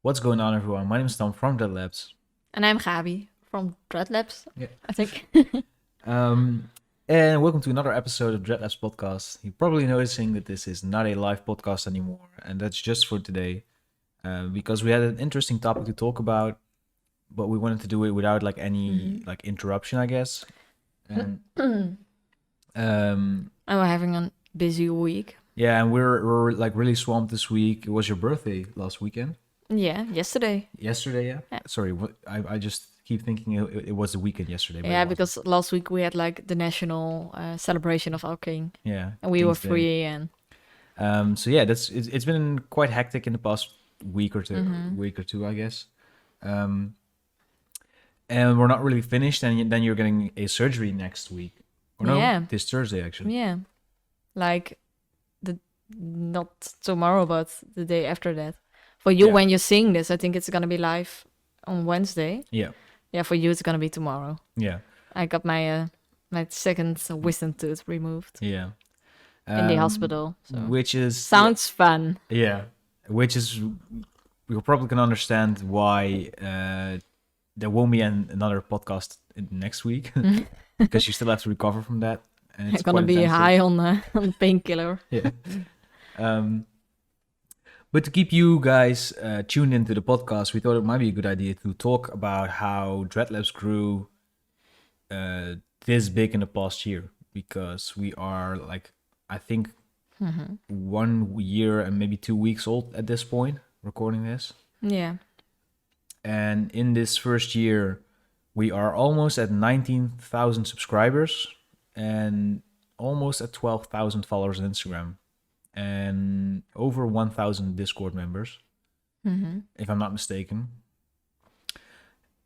What's going on, everyone? My name is Tom from Dreadlabs. And I'm Gabi from Dreadlabs, Yeah. I think. And welcome to another episode of Dreadlabs Podcast. You're probably noticing that this is not a live podcast anymore, and that's just for today, because we had an interesting topic to talk about, but we wanted to do it without any interruption, I guess. And I'm having a busy week. yeah, and we're like really swamped this week. It was your birthday last weekend. Yeah, yesterday. Yesterday, yeah. Yeah. Sorry, I just keep thinking it was the weekend yesterday. But Yeah, it wasn't. because last week we had like the national celebration of our king, Yeah, and we were King's Day. free. And So yeah, it's been quite hectic in the past week or two, I guess. And we're not really finished, and then you're getting a surgery next week. Or no, Yeah. this Thursday actually. yeah, like not tomorrow, but the day after that. For you, Yeah. when you're seeing this, I think it's gonna be live on Wednesday. Yeah, Yeah, for you, it's gonna be tomorrow. yeah, I got my second wisdom tooth removed yeah. in the hospital. So Which is sounds fun. yeah, which is you're probably gonna understand why there won't be another podcast next week because you still have to recover from that. And I'm it's gonna quite be intensive. high on painkiller. Yeah. But to keep you guys tuned into the podcast, we thought it might be a good idea to talk about how Dreadlabs grew this big in the past year, because we are like, I think, 1 year and maybe 2 weeks old at this point, recording this. Yeah. And in this first year, we are almost at 19,000 subscribers and almost at 12,000 followers on Instagram. And over 1,000 Discord members, if I'm not mistaken.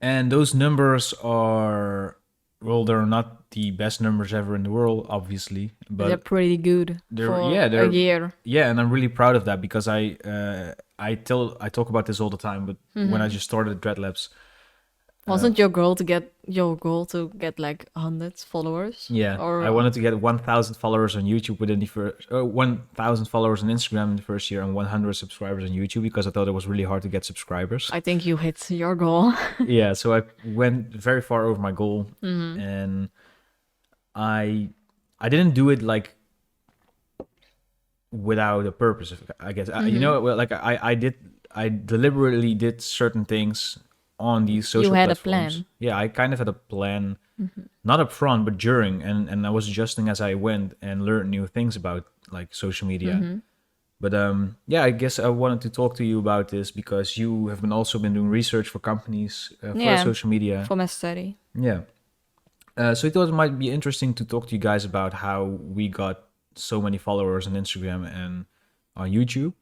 And those numbers are, well, they're not the best numbers ever in the world, obviously, They're but pretty good for a year. yeah, and I'm really proud of that because I talk about this all the time. But when I just started Dreadlabs, Wasn't your goal to get like 100 followers? yeah, Or I wanted to get 1,000 followers on YouTube within the first, 1,000 followers on Instagram in the first year and 100 subscribers on YouTube because I thought it was really hard to get subscribers. I think you hit your goal. Yeah, so I went very far over my goal, and I didn't do it like without a purpose, I guess. You know, well, like I deliberately did certain things on these social You had a platforms. plan. Yeah, I kind of had a plan, not up front, but during, and I was adjusting as I went and learned new things about like social media. But yeah, I guess I wanted to talk to you about this because you have also been doing research for companies for Yeah. social media. For my study. Yeah. So I thought it might be interesting to talk to you guys about how we got so many followers on Instagram and on YouTube.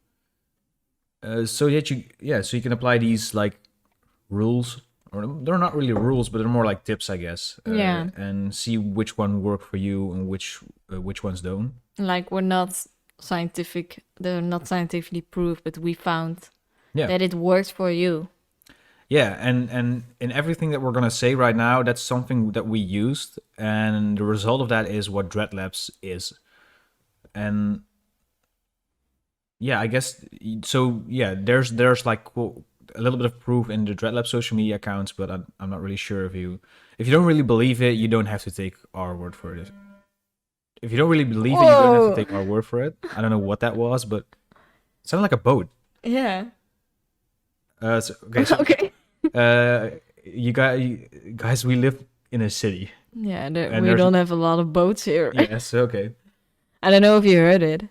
So that so you can apply these like rules, or they're not really rules, but they're more like tips, I guess. Yeah. And see which one work for you and which ones don't. Like they're not scientifically proved, but we found Yeah. that it works for you. Yeah, and in everything that we're gonna say right now, that's something that we used, and the result of that is what Dreadlabs is. And yeah, I guess so. Yeah, there's like a little bit of proof in the Dreadlabs social media accounts, but I'm not really sure if you don't really believe it, you don't have to take our word for it. If you don't really believe it, you don't have to take our word for it. I don't know what that was, but it sounded like a boat. Yeah. Okay. So, Okay. you guys, we live in a city. Yeah, And we there's- don't have a lot of boats here. Yes, okay. I don't know if you heard it.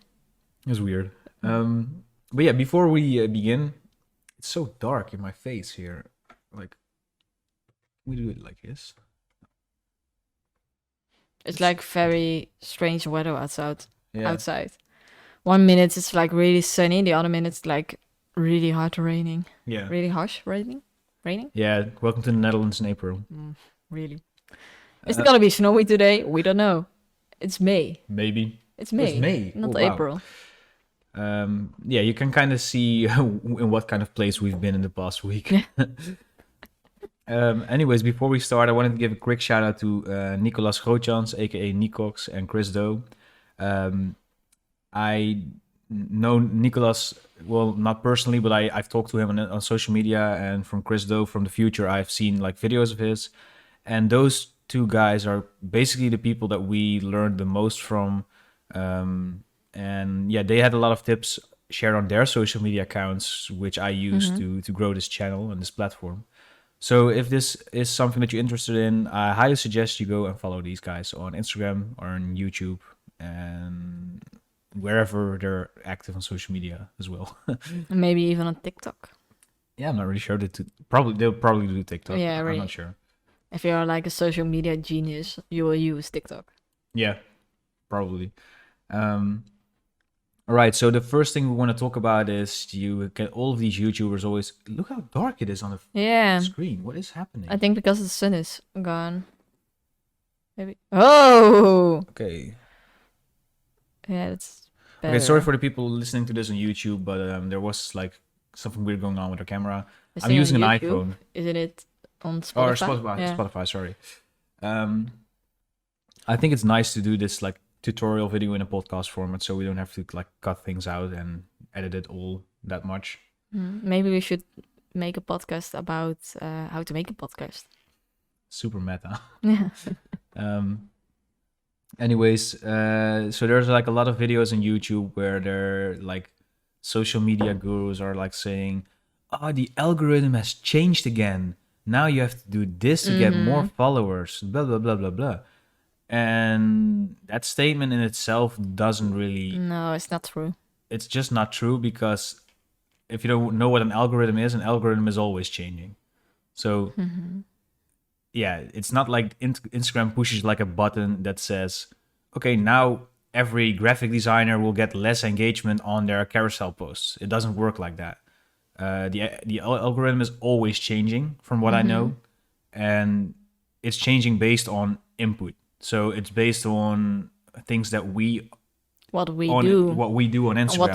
It's weird. But yeah, before we begin, it's so dark in my face here. Like, we do it like this. It's like very strange weather outside. Yeah. Outside. 1 minute it's like really sunny, the other minute it's like really hard raining. Yeah. Really harsh raining. Raining? Yeah. Welcome to the Netherlands in April. Really. Is it gonna be snowy today? We don't know. It's May. Maybe. It's May. It's May. Not Oh, wow. April. Yeah, you can kind of see in what kind of place we've been in the past week. Anyways, before we start, I wanted to give a quick shout out to Nicolas, aka Nicox, and Chris Doe. I know Nicolas, well, not personally, but I've talked to him on social media, and from Chris Doe from the future, I've seen like videos of his, and those two guys are basically the people that we learned the most from. And yeah, they had a lot of tips shared on their social media accounts, which I use to grow this channel and this platform. So if this is something that you're interested in, I highly suggest you go and follow these guys on Instagram or on YouTube and wherever they're active on social media as well. Maybe even on TikTok. Yeah, I'm not really sure. They'll probably do TikTok. Yeah, I'm right. not sure. If you're like a social media genius, you will use TikTok. Yeah, probably. All right, so the first thing we want to talk about is you get all of these YouTubers always look how dark it is on the Yeah. screen. What is happening? I think because the sun is gone. Maybe. Oh! Okay. Yeah, it's better. Okay, sorry for the people listening to this on YouTube, but there was like something weird going on with our camera. It's I'm using an on YouTube. iPhone. Isn't it on Spotify? Or Spotify, Yeah. Spotify, sorry. I think it's nice to do this like tutorial video in a podcast format so we don't have to like cut things out and edit it all that much. Maybe we should make a podcast about how to make a podcast. Super meta. Yeah. Anyways, so there's like a lot of videos on YouTube where they're like social media gurus are like saying, "Oh, the algorithm has changed again. Now you have to do this to get more followers." Blah blah blah blah blah. And that statement in itself doesn't really. No, it's not true. It's just not true because if you don't know what an algorithm is always changing. So. Yeah, it's not like Instagram pushes like a button that says, okay, now every graphic designer will get less engagement on their carousel posts. It doesn't work like that. The algorithm is always changing from what I know, and it's changing based on input. So it's based on things that what we do on Instagram, what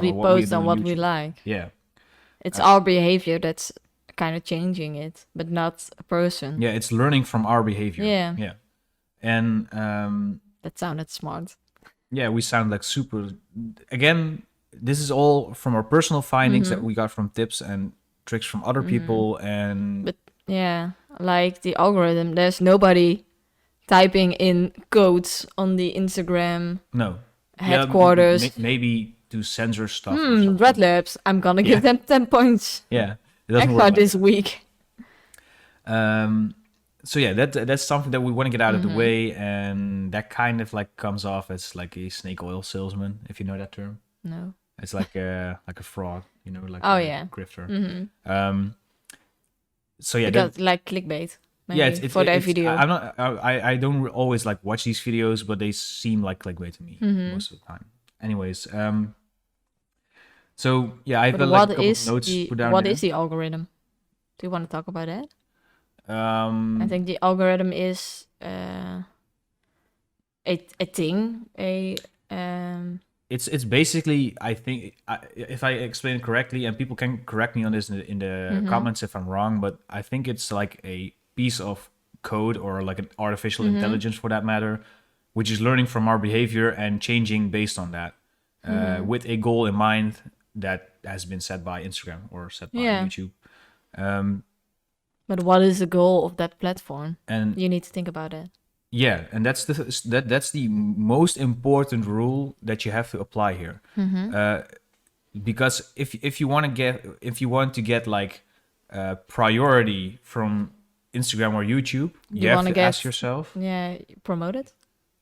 we or post do and on what we YouTube. like. Yeah. It's our behavior that's kind of changing it, but not a person. Yeah, it's learning from our behavior. Yeah. Yeah. And That sounded smart. yeah, we sound like super. Again, this is all from our personal findings that we got from tips and tricks from other people. And But yeah, like the algorithm, there's nobody typing in codes on the Instagram no. headquarters. Yeah, maybe to censor stuff. or something. Dreadlabs, I'm gonna give them 10 points Yeah, it doesn't work extra like this week. so yeah, that's something that we want to get out of the way, and that kind of like comes off as like a snake oil salesman, if you know that term. No. It's like a fraud, like Oh, a yeah. grifter. So yeah, Because like clickbait. Maybe, yeah, it's for their it's, video. I'm not. I don't always like watch these videos, but they seem like clickbait to me most of the time. Anyways, so yeah, I've But got like a couple of notes put down. what here. is the algorithm? Do you want to talk about that? Um, I think the algorithm is a thing. it's basically, I think, if I explain it correctly, and people can correct me on this in the comments if I'm wrong, but I think it's like a piece of code or like an artificial intelligence for that matter, which is learning from our behavior and changing based on that, with a goal in mind that has been set by Instagram or set by Yeah. YouTube. But what is the goal of that platform? And You need to think about it. yeah, and that's the most important rule that you have to apply here, because if you want to get like priority from Instagram or YouTube, you have wanna to ask yourself, Yeah, promote it.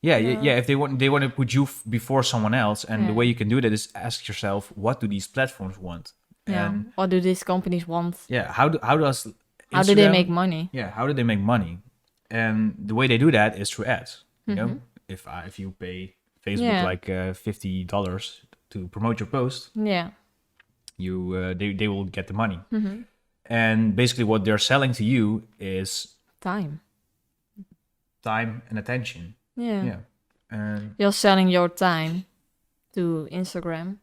yeah. If they want to put you before someone else, and the way you can do that is ask yourself, what do these platforms want? Yeah. And What do these companies want? yeah, how do How do they Instagram- make money? Yeah, how do they make money? And the way they do that is through ads. You know, if you pay Facebook Yeah. like $50 to promote your post, Yeah. they will get the money. And basically, what they're selling to you is Time. time and attention. Yeah. Yeah, and You're selling your time to Instagram,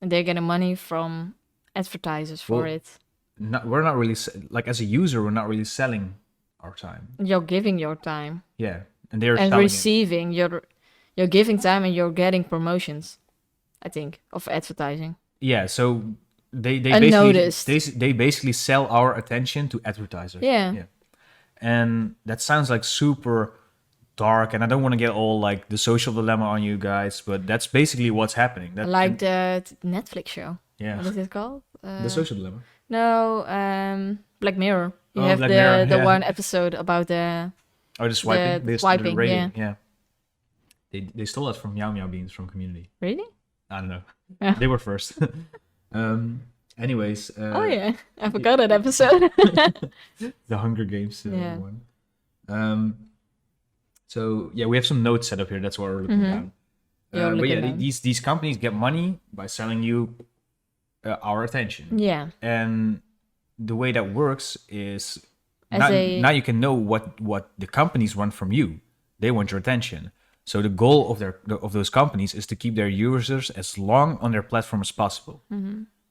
and they're getting money from advertisers for Well, it. we're not really like as a user, we're not really selling our time. You're giving your time Yeah, and they're and selling it. receiving. You're giving time and you're getting promotions. I think, of advertising. Yeah, so they Unnoticed. they basically sell our attention to advertisers. Yeah. And that sounds like super dark, and I don't want to get all like the social dilemma on you guys, but that's basically what's happening. That Like the Netflix show. yeah, What is it called? the social dilemma. No, Black Mirror. You Oh, have Black Mirror, the yeah. one episode about the Oh, the swiping, the the swiping, rating, yeah. They stole that from Meow Meow Beans from Community. really? I don't know. Yeah. They were first. Anyways. Oh yeah, I forgot that episode. The Hunger Games Yeah. one. So yeah, we have some notes set up here. That's what we're looking down. You're But looking yeah, down. these companies get money by selling you our attention. Yeah. And the way that works is As now, a- now you can know what the companies want from you. They want your attention. So the goal of those companies is to keep their users as long on their platform as possible.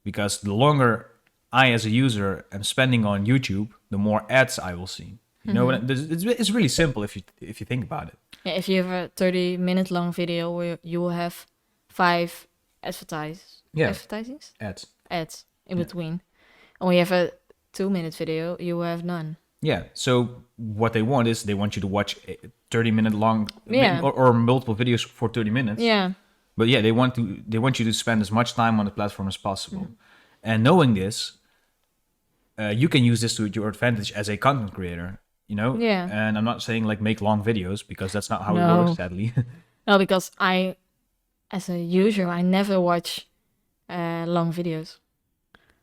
Because the longer I, as a user, am spending on YouTube, the more ads I will see. You know, it's really simple if you think about it. Yeah, if you have a 30-minute long video where you will have 5 advertisings? Ads in between. And when you have a 2-minute video, you will have none. Yeah. So what they want is they want you to watch a 30-minute long Yeah. or multiple videos for 30 minutes. Yeah. But yeah, they want you to spend as much time on the platform as possible. And knowing this, you can use this to your advantage as a content creator. You know. Yeah. And I'm not saying like make long videos because that's not how it No. works, sadly. No, because I, as a user, I never watch long videos.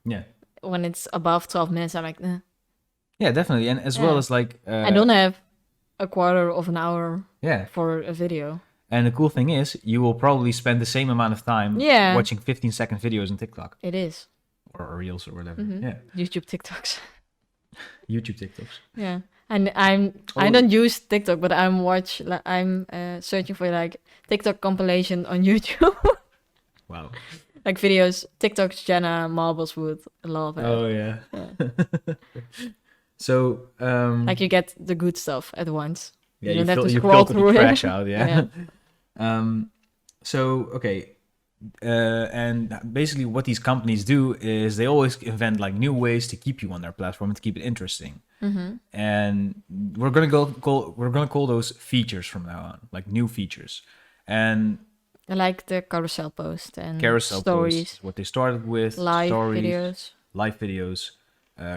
Yeah. When it's above 12 minutes, I'm like, eh. Yeah, definitely. And as well Yeah. as like I don't have a quarter of an hour yeah. for a video. And the cool thing is, you will probably spend the same amount of time Yeah. watching 15-second videos on TikTok It is. or Reels or whatever. Yeah. YouTube TikToks. YouTube TikToks. Yeah. And I Oh. don't use TikTok, but I'm searching for like TikTok compilation on YouTube. Wow. Like videos, TikToks, Jenna, Marbles Wood, a lot of it. Oh yeah. So Like you get the good stuff at once. yeah, you you don't have to you scroll filter through the it. trash out. Yeah. Yeah. So okay. And basically, what these companies do is they always invent like new ways to keep you on their platform and to keep it interesting. And we're gonna call those features from now on, like new features. And I like the carousel post and carousel stories, posts, what they started with, live stories, videos. live videos,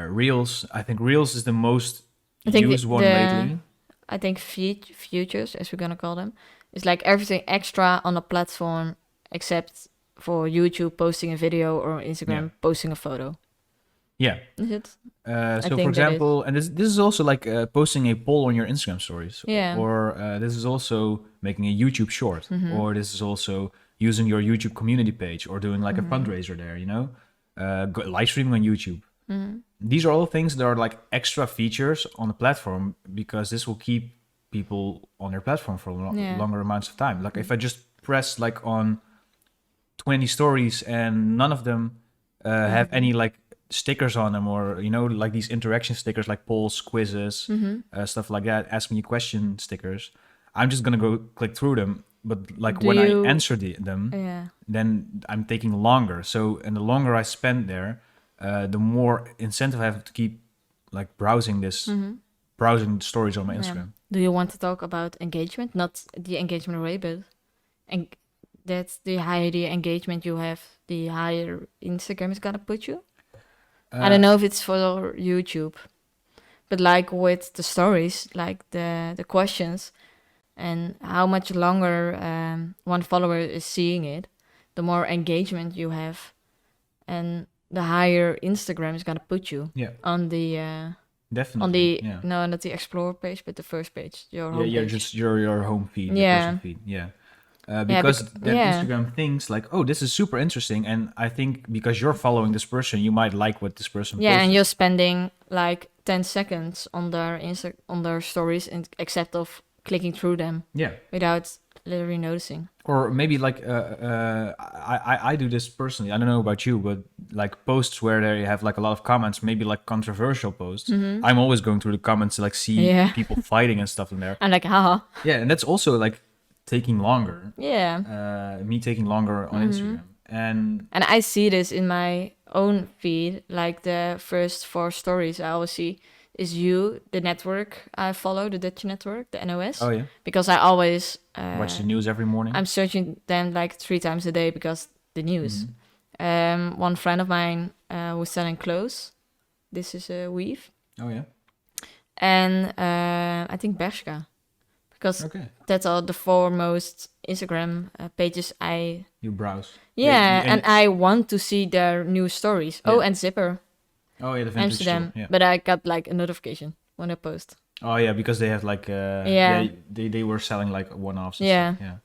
Reels. I think Reels is the most I think used one lately. I think futures, as we're gonna call them, is like everything extra on a platform except for YouTube posting a video or Instagram Yeah. posting a photo. Yeah. Is it? So think for that is. example, and this is also like posting a poll on your Instagram stories. Yeah. Or this is also making a YouTube short. Or this is also using your YouTube community page or doing like a fundraiser there, you know? Live streaming on YouTube. These are all things that are like extra features on the platform because this will keep people on their platform for Yeah. longer amounts of time. Like if I just press like on 20 stories and none of them have any like stickers on them or, you know, like these interaction stickers like polls, quizzes, stuff like that, ask me a question stickers, I'm just going to go click through them. But like Do when you- I answer them, Yeah. then I'm taking longer. So, and the longer I spend there, the more incentive I have to keep like browsing browsing stories on my Instagram. Do you want to talk about engagement? Not the engagement rate, but that's the higher the engagement you have, the higher Instagram is gonna put you. I don't know if it's for YouTube, but like with the stories, like the questions, and how much longer one follower is seeing it, the more engagement you have, and the higher Instagram is gonna put you Yeah, on the definitely. yeah. no, not the explore page, but the first page, your home Yeah, page. just your home feed, your Yeah. personal feed. Yeah. Because then yeah. Instagram thinks like, oh, this is super interesting, and I think because you're following this person, you might like what this person. Yeah, and posted. you're spending like 10 seconds on their stories, and except of clicking through them Yeah. without literally noticing. Or maybe like I do this personally. I don't know about you, but like posts where they have like a lot of comments, maybe like controversial posts. I'm always going through the comments to like see Yeah. people fighting and stuff in there. I'm like, haha. Yeah, and that's also like taking longer. Yeah. Me taking longer on Instagram. And I see this in my own feed. Like the first 4 stories I always see is you, the network I follow, the Dutch network, the NOS. oh yeah, Because I always watch the news every morning. I'm searching them like 3 times a day because the news. One friend of mine was selling clothes. This is a weave. Oh yeah. And I think Bershka. Because Okay. that's all the 4 most Instagram pages You browse. Yeah, Yeah, and I want to see their new stories. Oh, Yeah. and Zipper, Oh yeah, the vintage Amsterdam. store. Yeah. But I got like a notification when I post. Oh yeah, because they have like Yeah. they were selling like one-offs and Yeah. stuff.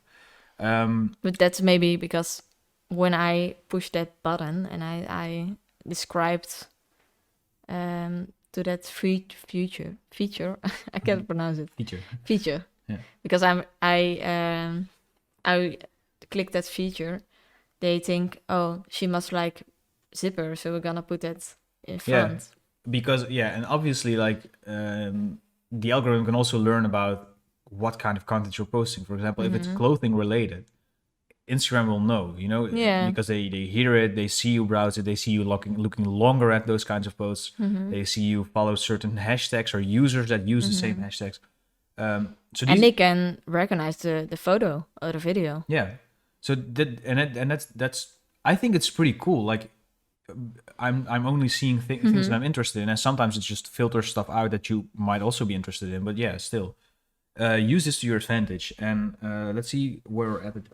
Yeah. But that's maybe because when I pushed that button and I described to that feature, I can't pronounce it. Feature. Yeah. Because I click that feature, they think, oh, she must like Zipper, so we're gonna put that in front. Yeah. Because and obviously like the algorithm can also learn about what kind of content you're posting. For example, if it's clothing related, Instagram will know, Yeah. because they hear it, they see you browse it, they see you looking longer at those kinds of posts. They see you follow certain hashtags or users that use the same hashtags. So And they can recognize the photo or the video. yeah. So that's I think it's pretty cool. Like I'm only seeing things that I'm interested in, and sometimes it's just filter stuff out that you might also be interested in. But yeah, still, use this to your advantage. And let's see where we're at it.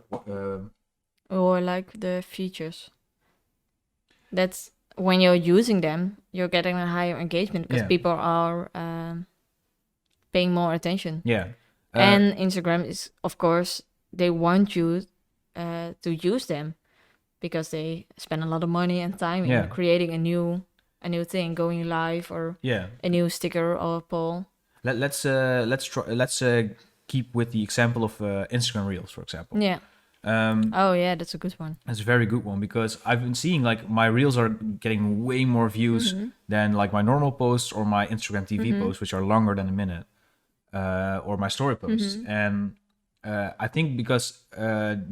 Or like the features. That's when you're using them, you're getting a higher engagement because people are paying more attention. Yeah. And Instagram is, of course, they want you to use them because they spend a lot of money and time in creating a new thing, going live or a new sticker or poll. Let's keep with the example of Instagram Reels, for example. Yeah. Oh yeah, that's a good one. That's a very good one because I've been seeing like my Reels are getting way more views than like my normal posts or my Instagram TV posts, which are longer than a minute, or my story posts. And I think because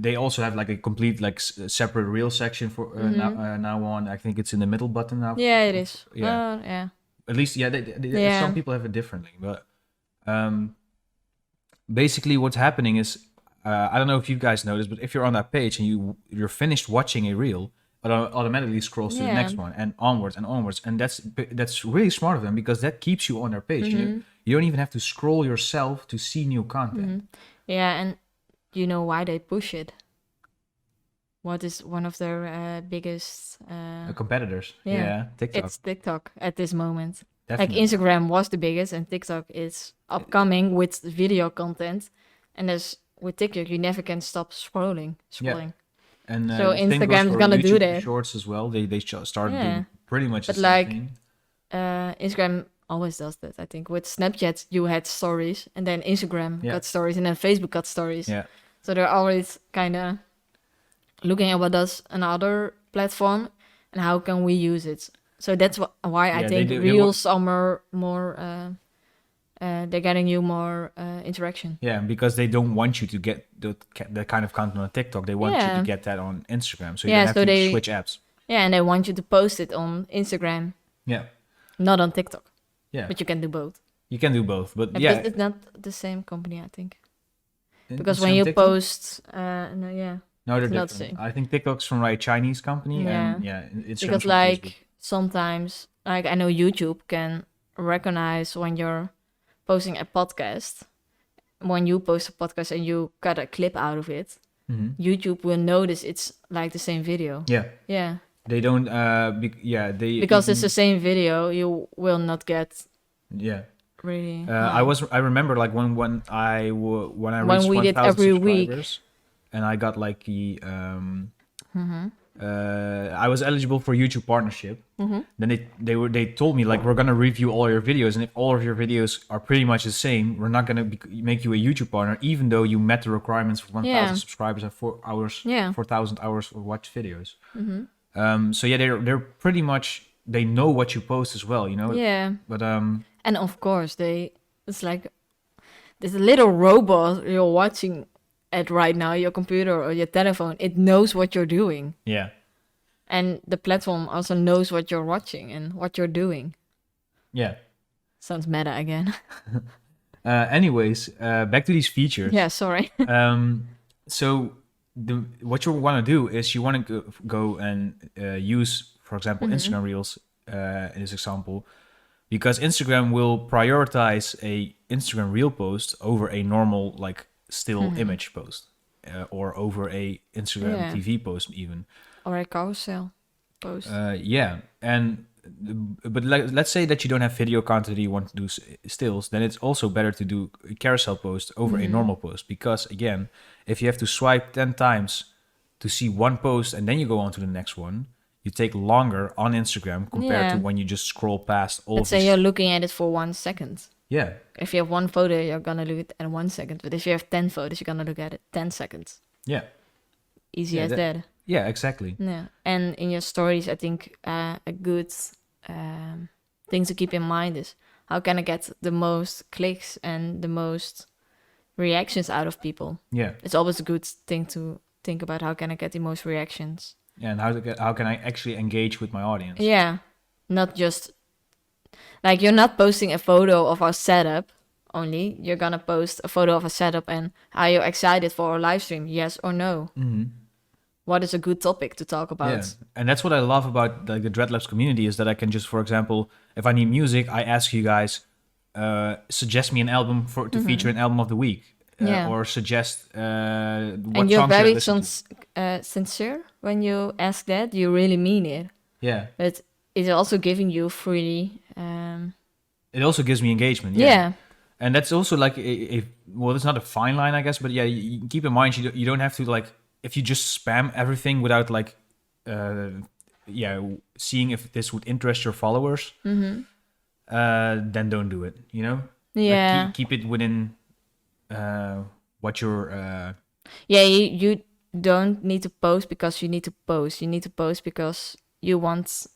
they also have like a complete like separate Reel section for now on. I think it's in the middle button now. Yeah, it is. Yeah. Yeah. At least some people have it differently, but basically what's happening is I don't know if you guys noticed, but if you're on that page and you're finished watching a reel, it automatically scrolls to the next one and onwards, and that's really smart of them because that keeps you on their page. You don't even have to scroll yourself to see new content. Yeah, and you know why they push it? What is one of their biggest competitors? Yeah, TikTok. It's TikTok at this moment. Definitely. Like Instagram was the biggest, and TikTok is upcoming with video content, and with TikTok you never can stop scrolling. Yeah. And so Instagram is gonna do that. Shorts as well. They started doing pretty much the same thing. Instagram always does that. I think with Snapchat you had stories, and then Instagram got stories, and then Facebook got stories. Yeah. So they're always kind of looking at what does another platform and how can we use it. So that's why I think Reels are more they're getting you more interaction. Yeah, because they don't want you to get that kind of content on TikTok. They want you to get that on Instagram. So you don't have to switch apps. Yeah, and they want you to post it on Instagram. Yeah. Not on TikTok. Yeah. But you can do both. You can do both, but it's not the same company, I think. Because when you TikTok? post, No, they're not different. I think TikTok's from a Chinese company, and Instagram's because from like Facebook. sometimes, like I know YouTube can recognize when you're posting a podcast. When you post a podcast and you cut a clip out of it, YouTube will notice it's like the same video. Yeah. Yeah. They don't. Because it's the same video, you will not get. Yeah. Really. I remember like when I reached we 1,000 did every subscribers, week, and I got like the I was eligible for YouTube partnership. Then they told me like, we're gonna review all your videos, and if all of your videos are pretty much the same, we're not gonna make you a YouTube partner, even though you met the requirements for 1,000 subscribers and 4,000 hours for watched videos. So yeah, they're pretty much, they know what you post as well, Yeah. But and of course it's like this little robot you're watching at right now, your computer or your telephone, it knows what you're doing. Yeah. And the platform also knows what you're watching and what you're doing. Yeah. Sounds meta again. Anyways, back to these features. Yeah, sorry. So what you want to do is you want to go and use, for example, Instagram Reels in this example, because Instagram will prioritize a Instagram Reel post over a normal like still image post or over a Instagram TV post even. Or a carousel post. Yeah, but let's say that you don't have video content, you want to do stills, then it's also better to do a carousel post over a normal post, because again, if you have to swipe 10 times to see one post and then you go on to the next one, you take longer on Instagram compared to when you just scroll past all Let's say you're looking at it for 1 second. Yeah. If you have one photo, you're gonna look at it in 1 second. But if you have 10 photos, you're gonna look at it 10 seconds. Yeah. Easy as that. Yeah, exactly. Yeah. And in your stories, I think a good thing to keep in mind is how can I get the most clicks and the most reactions out of people? Yeah. It's always a good thing to think about how can I get the most reactions. Yeah, and how can I actually engage with my audience? Yeah. Not just like you're not posting a photo of our setup only. You're gonna post a photo of a setup and are you excited for our live stream? Yes or no? What is a good topic to talk about? Yeah, and that's what I love about the Dreadlabs community, is that I can just, for example, if I need music, I ask you guys, suggest me an album to feature an album of the week, or suggest what and you're songs very sincere when you ask that. You really mean it. Yeah, but it's also giving you free. It also gives me engagement. Yeah. And that's also like well, it's not a fine line, I guess, but yeah, you keep in mind you don't have to like. If you just spam everything without like, seeing if this would interest your followers, then don't do it. You know? Yeah. Like keep it within what you're. You don't need to post because you need to post. You need to post because you want.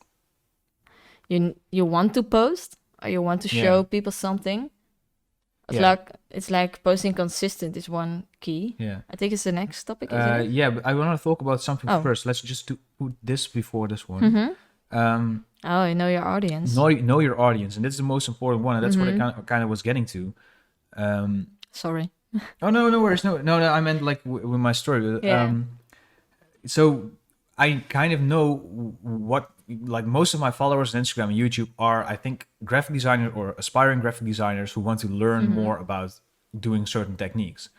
You want to post, or you want to show people something. It's like posting consistent is one key. Yeah. I think it's the next topic, isn't it? Yeah, but I want to talk about something first. Let's just put this before this one. You know your audience. Know your audience, and this is the most important one, and that's what I kind of was getting to. Sorry. Oh, no worries. No, I meant like with my story. Yeah. So I kind of know what, like most of my followers on Instagram and YouTube are, I think, graphic designers or aspiring graphic designers who want to learn more about doing certain techniques.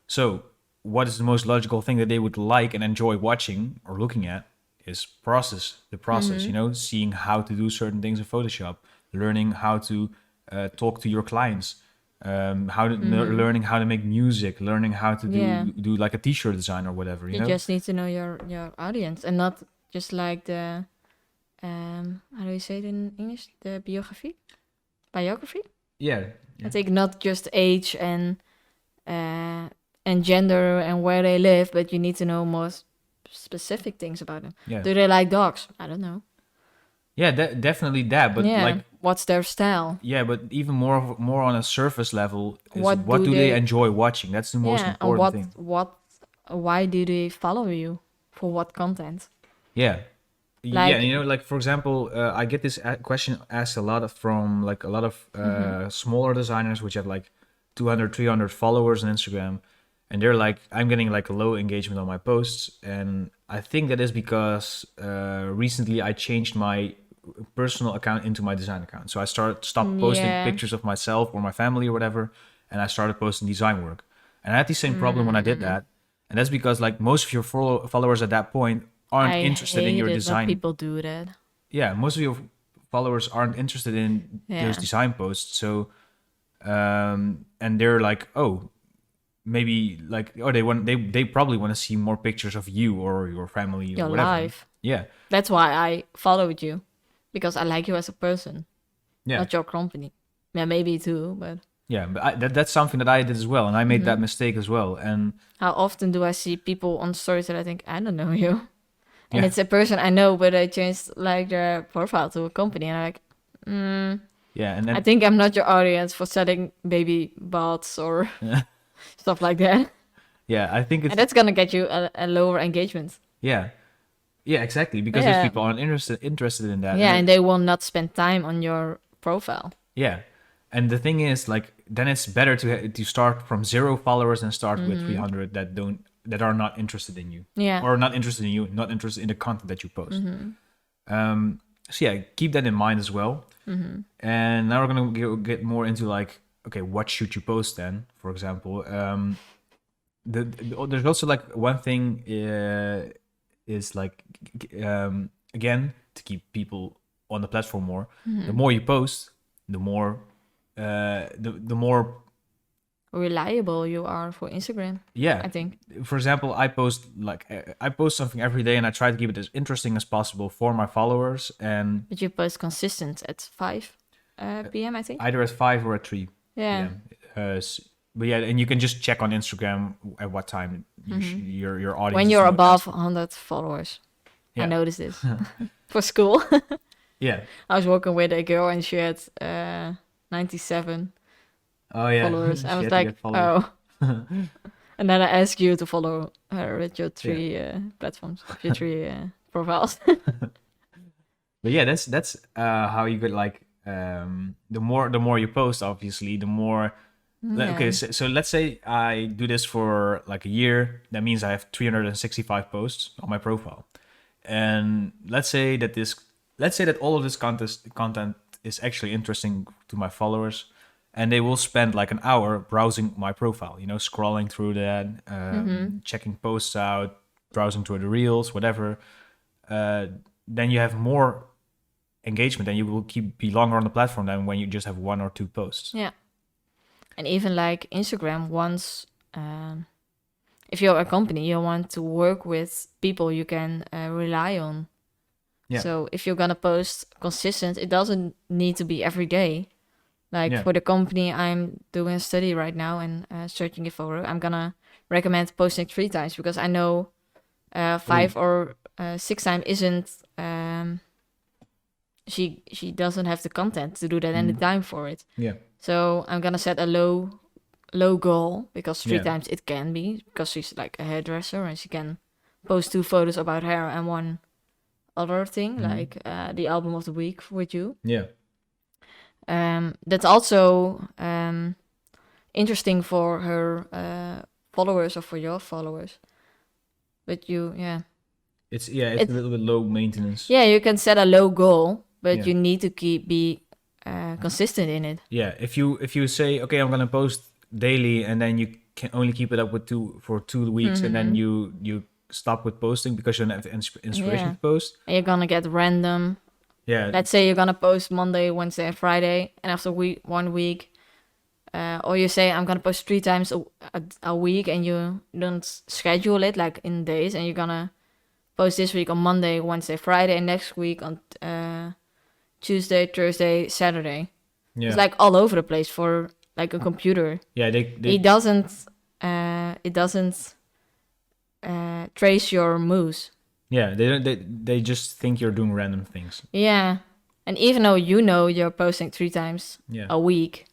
So what is the most logical thing that they would like and enjoy watching or looking at is the process, you know, seeing how to do certain things in Photoshop, learning how to talk to your clients, learning how to make music, learning how to do like a t-shirt design or whatever. You know? Just need to know your audience and not just like the how do you say it in English? The biography? Yeah. I think not just age and gender and where they live, but you need to know more specific things about them. Yeah. Do they like dogs? I don't know. Yeah, definitely that. But like, what's their style? Yeah, but even more on a surface level is what do they enjoy watching? That's the most important thing. Why do they follow you? For what content? Yeah. Like, you know, like for example, I get this question asked a lot from like a lot of smaller designers which have like 200, 300 followers on Instagram, and they're like, I'm getting like a low engagement on my posts, and I think that is because recently I changed my personal account into my design account. So I stopped posting pictures of myself or my family or whatever, and I started posting design work. And I had the same problem when I did that, and that's because like most of your followers at that point aren't interested in your design. People do that. Yeah, most of your followers aren't interested in those design posts. So, and they're like, oh, maybe like, oh, they probably want to see more pictures of you or your family, your or whatever. life. Yeah, that's why I followed you, because I like you as a person. Yeah, not your company. Yeah, maybe too, but. Yeah, but that's something that I did as well, and I made that mistake as well. And how often do I see people on stories that I think, I don't know you? And it's a person I know, but I changed like their profile to a company, and I'm like, yeah, and then I think I'm not your audience for selling baby bots or stuff like that. Yeah, I think it's And that's gonna get you a lower engagement. yeah, yeah, exactly. Because those Yeah. people aren't interested in that. Yeah, And and they will not spend time on your profile. yeah, and the thing is, like, then it's better to start from 0 followers and start with 300 that are not interested in you, Yeah. or not interested in you, not interested in the content that you post. So yeah, keep that in mind as well. And now we're gonna get more into like, okay, what should you post then? For example, there's also like one thing is like again, to keep people on the platform more. The more you post, the more the more Reliable you are for Instagram, yeah. I think. For example, I post something every day, and I try to keep it as interesting as possible for my followers, and But you post consistent at 5 p.m., I think. either at 5 or at 3 Yeah. p.m. But yeah, and you can just check on Instagram at what time your audience When is you're most above active. 100 followers. Yeah. I noticed this. For school. Yeah. I was working with a girl and she had 97 Oh yeah. followers. I She was had to like, get followers. oh. And then I asked you to follow her with your 3 platforms, your 3 profiles. But yeah, that's how you could like the more you post, obviously, the more. Okay, so let's say I do this for like a year. That means I have 365 posts on my profile, and let's say that all of this content is actually interesting to my followers, and they will spend like an hour browsing my profile, scrolling through that, checking posts out, browsing through the reels, whatever. Then you have more engagement, and you will be longer on the platform than when you just have 1 or 2 posts. Yeah. And even like Instagram wants, if you're a company, you want to work with people you can rely on. Yeah. So if you're gonna post consistent, it doesn't need to be every day. Like Yeah. for the company I'm doing a study right now and searching it for, I'm gonna recommend posting 3 times because I know 5 or 6 times isn't. She doesn't have the content to do that and the time for it. Yeah. So I'm gonna set a low goal because 3 Yeah. times it can be because she's like a hairdresser and she can post 2 photos about hair and 1 other thing like the album of the week with you. Yeah. That's also interesting for her followers or for your followers. But It's a little bit low maintenance. Yeah, you can set a low goal, but Yeah. you need to be consistent in it. Yeah, if you say, okay, I'm gonna post daily, and then you can only keep it up for 2 weeks, and then you stop with posting because you don't have inspiration to post. And you're gonna get random. Yeah. Let's say you're gonna post Monday, Wednesday, and Friday, and after 1 week, or you say I'm gonna post 3 times a week, and you don't schedule it like in days, and you're gonna post this week on Monday, Wednesday, Friday, and next week on Tuesday, Thursday, Saturday. Yeah. It's like all over the place for like a computer. Yeah, It doesn't trace your moves. Yeah, they just think you're doing random things. Yeah, and even though you're posting 3 times a week,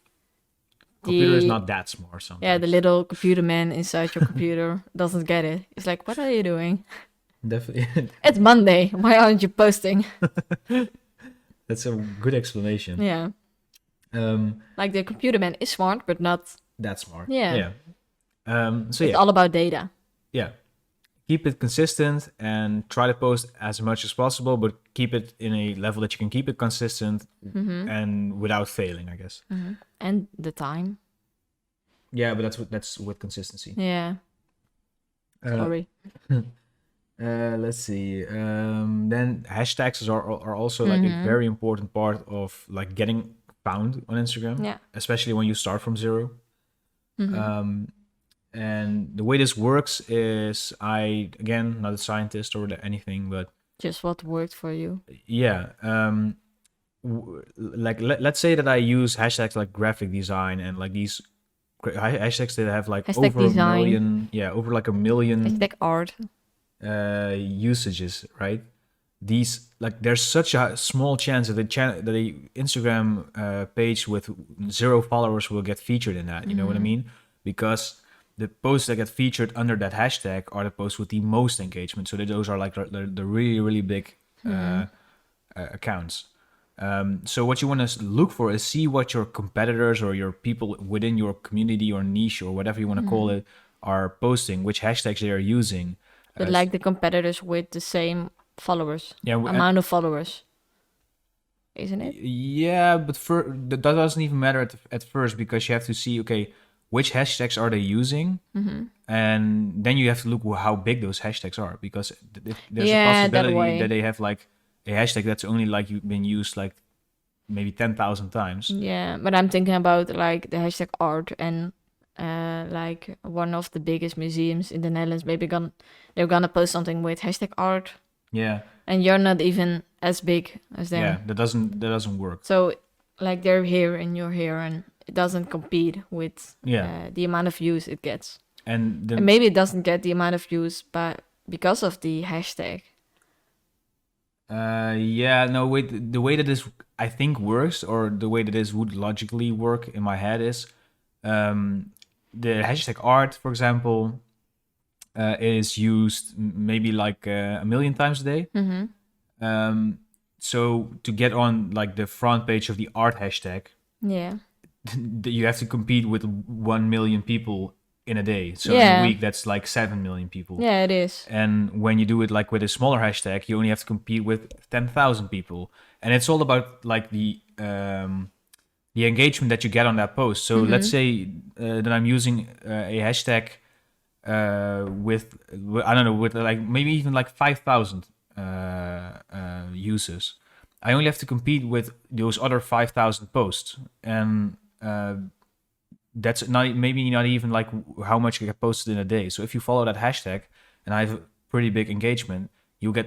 Computer is not that smart sometimes. Yeah, the little computer man inside your computer doesn't get it. It's like, what are you doing? Definitely. It's Monday. Why aren't you posting? That's a good explanation. Yeah. Like the computer man is smart, but not that smart. Yeah. So it's all about data. Yeah. Keep it consistent and try to post as much as possible, but keep it in a level that you can keep it consistent and without failing, I guess. And the time. Yeah, but that's with consistency. Yeah. Sorry. Let's see. Then hashtags are also like a very important part of like getting found on Instagram. Yeah. Especially when you start from 0. And the way this works is again, not a scientist or anything, but just what worked for you. Yeah. Like let's say that I use hashtags like graphic design and like these hashtags that have like Hashtag over design. a million, over like a million Hashtag art. usages, right? These like there's such a small chance that the Instagram page with 0 followers will get featured in that. You know what I mean? Because the posts that get featured under that hashtag are the posts with the most engagement. So those are like the really, really big accounts. So what you want to look for is see what your competitors or your people within your community or niche or whatever you want to call it are posting, which hashtags they are using. But like the competitors with the same followers, Yeah, amount of followers, isn't it? Yeah, but that doesn't even matter at first, because you have to see, okay, which hashtags are they using, and then you have to look how big those hashtags are, because there's a possibility that they have like a hashtag that's only like been used like maybe 10,000 times. Yeah, but I'm thinking about like the hashtag art and like one of the biggest museums in the Netherlands. Maybe they're gonna post something with hashtag art. Yeah. And you're not even as big as them. Yeah, that doesn't work. So like they're here and you're here, and it doesn't compete with the amount of views it gets. And maybe it doesn't get the amount of views, but because of the hashtag. The way that this I think works, or the way that this would logically work in my head is, the hashtag art, for example, is used maybe like 1 million times a day. So to get on like the front page of the art hashtag, you have to compete with 1 million people in a day. So in a week, that's like 7 million people. Yeah, it is. And when you do it like with a smaller hashtag, you only have to compete with 10,000 people. And it's all about like the engagement that you get on that post. So let's say that I'm using a hashtag with I don't know, with like maybe even like 5,000 users. I only have to compete with those other 5,000 posts, and that's maybe not even like how much get posted in a day. So if you follow that hashtag and I have pretty big engagement, you get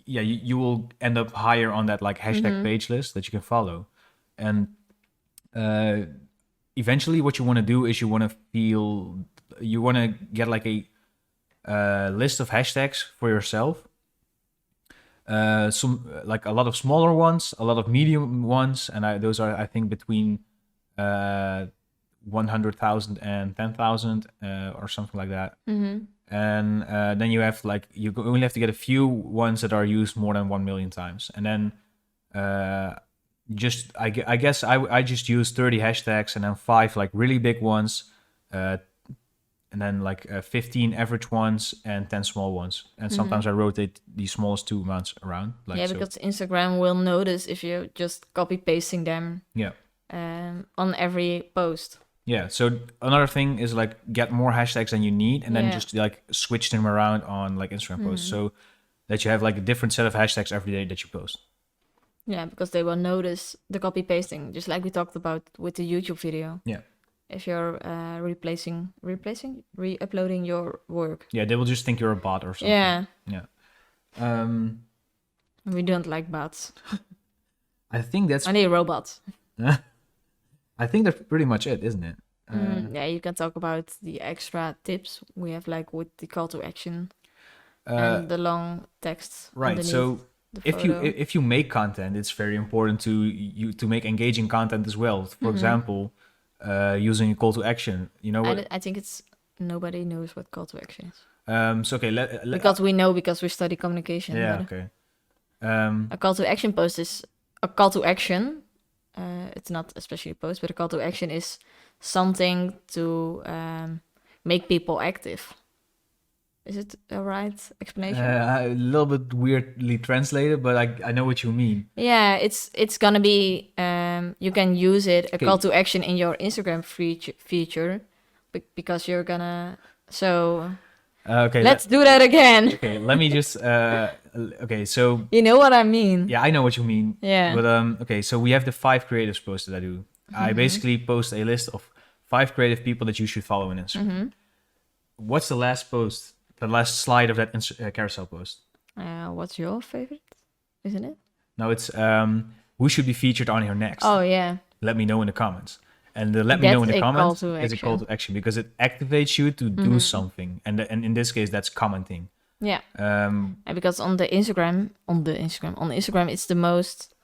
you will end up higher on that like hashtag page list that you can follow. And eventually what you want to do is you want to get like a list of hashtags for yourself. Some like a lot of smaller ones, a lot of medium ones, and those are I think between 100,000 and 10,000 or something like that. And then you have like you only have to get a few ones that are used more than 1 million times, and then I guess I just use 30 hashtags and then 5 like really big ones, and then like 15 average ones and 10 small ones. And sometimes I rotate the smallest 2 amounts around. Like, because Instagram will notice if you're just copy pasting them. Yeah. On every post. Yeah. So another thing is like get more hashtags than you need, and then just like switch them around on like Instagram posts, so that you have like a different set of hashtags every day that you post. Yeah, because they will notice the copy pasting, just like we talked about with the YouTube video. Yeah. If you're re-uploading your work. Yeah, they will just think you're a bot or something. Yeah. Yeah. We don't like bots. I think that's only robots. I think that's pretty much it, isn't it? Yeah, you can talk about the extra tips we have, like with the call to action and the long text. Right. So if you make content, it's very important to make engaging content as well. For example, using a call to action. You know what? I think nobody knows what call to action is. So okay, because we study communication. Yeah. Okay. A call to action post is a call to action. It's not especially a post, but a call to action is something to make people active. Is it a right explanation? A little bit weirdly translated, but I know what you mean. Yeah, it's gonna be you can use it a call to action in your Instagram feature because you're gonna okay, let's do that again. Okay, let me just okay, so you know what I mean. Yeah, I know what you mean. Yeah. But okay, so we have the 5 creatives posts that I do. I basically post a list of 5 creative people that you should follow on Instagram. What's the last post? The last slide of that carousel post. What's your favorite? Isn't it? No, it's who should be featured on here next. Oh yeah. Let me know in the comments. And the let me know in the comments is a call to action because it activates you to do something. And in this case, that's commenting. Yeah. And because on Instagram, it's the most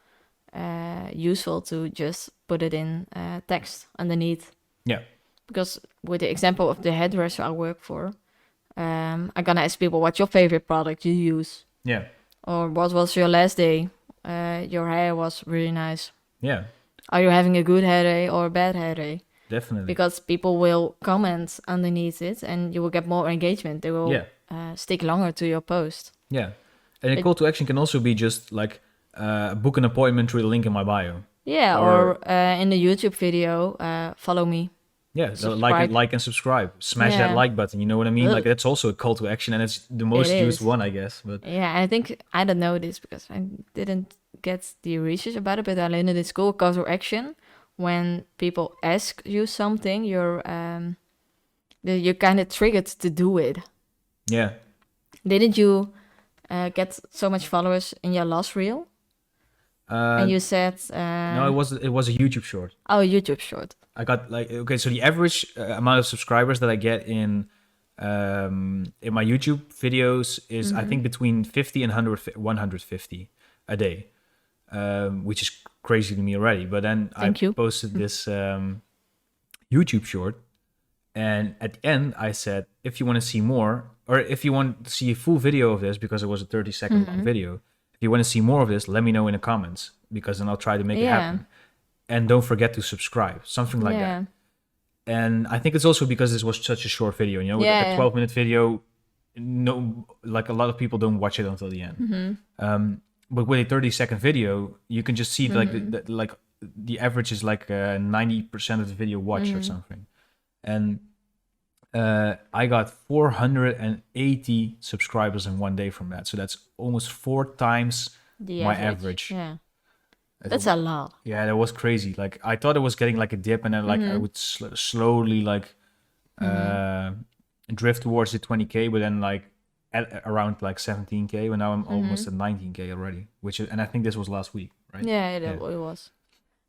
useful to just put it in text underneath. Yeah. because with the example of the hairdresser I work for, I'm gonna ask people what's your favorite product you use, Yeah. or what was your last day. Your hair was really nice. Yeah. Are you having a good hair day or a bad hair day? Definitely. Because people will comment underneath it, and you will get more engagement. They will stick longer to your post. Yeah. And a call to action can also be just like book an appointment through the link in my bio. Yeah, or in the YouTube video, follow me. Yeah, like and subscribe. Smash that like button. You know what I mean? Like that's also a call to action, and it's the most used one, I guess. But yeah, I think I don't know this because I didn't get the research about it, but I learned it in school. Call to action, when people ask you something, you're kind of triggered to do it. Yeah. Didn't you get so much followers in your last reel? And you said no, it was a YouTube short. Oh, YouTube short. I got so the average amount of subscribers that I get in my YouTube videos is I think between 50 and 150 a day, which is crazy to me already. But then I posted this YouTube short, and at the end I said, if you want to see more, or if you want to see a full video of this, because it was a 30-second long video, if you want to see more of this, let me know in the comments, because then I'll try to make it happen. And don't forget to subscribe, something like that. And I think it's also because this was such a short video, you know, with a 12-minute video, like a lot of people don't watch it until the end. But with a 30-second video, you can just see like the average is like 90% of the video watched or something. And I got 480 subscribers in one day from that. So that's almost 4 times my average. Yeah. That's a lot. Yeah, that was crazy. Like I thought it was getting like a dip, and then like I would slowly like drift towards the 20K, but then like at around like 17K, but now I'm almost at 19K already, and I think this was last week, right? Yeah, it was.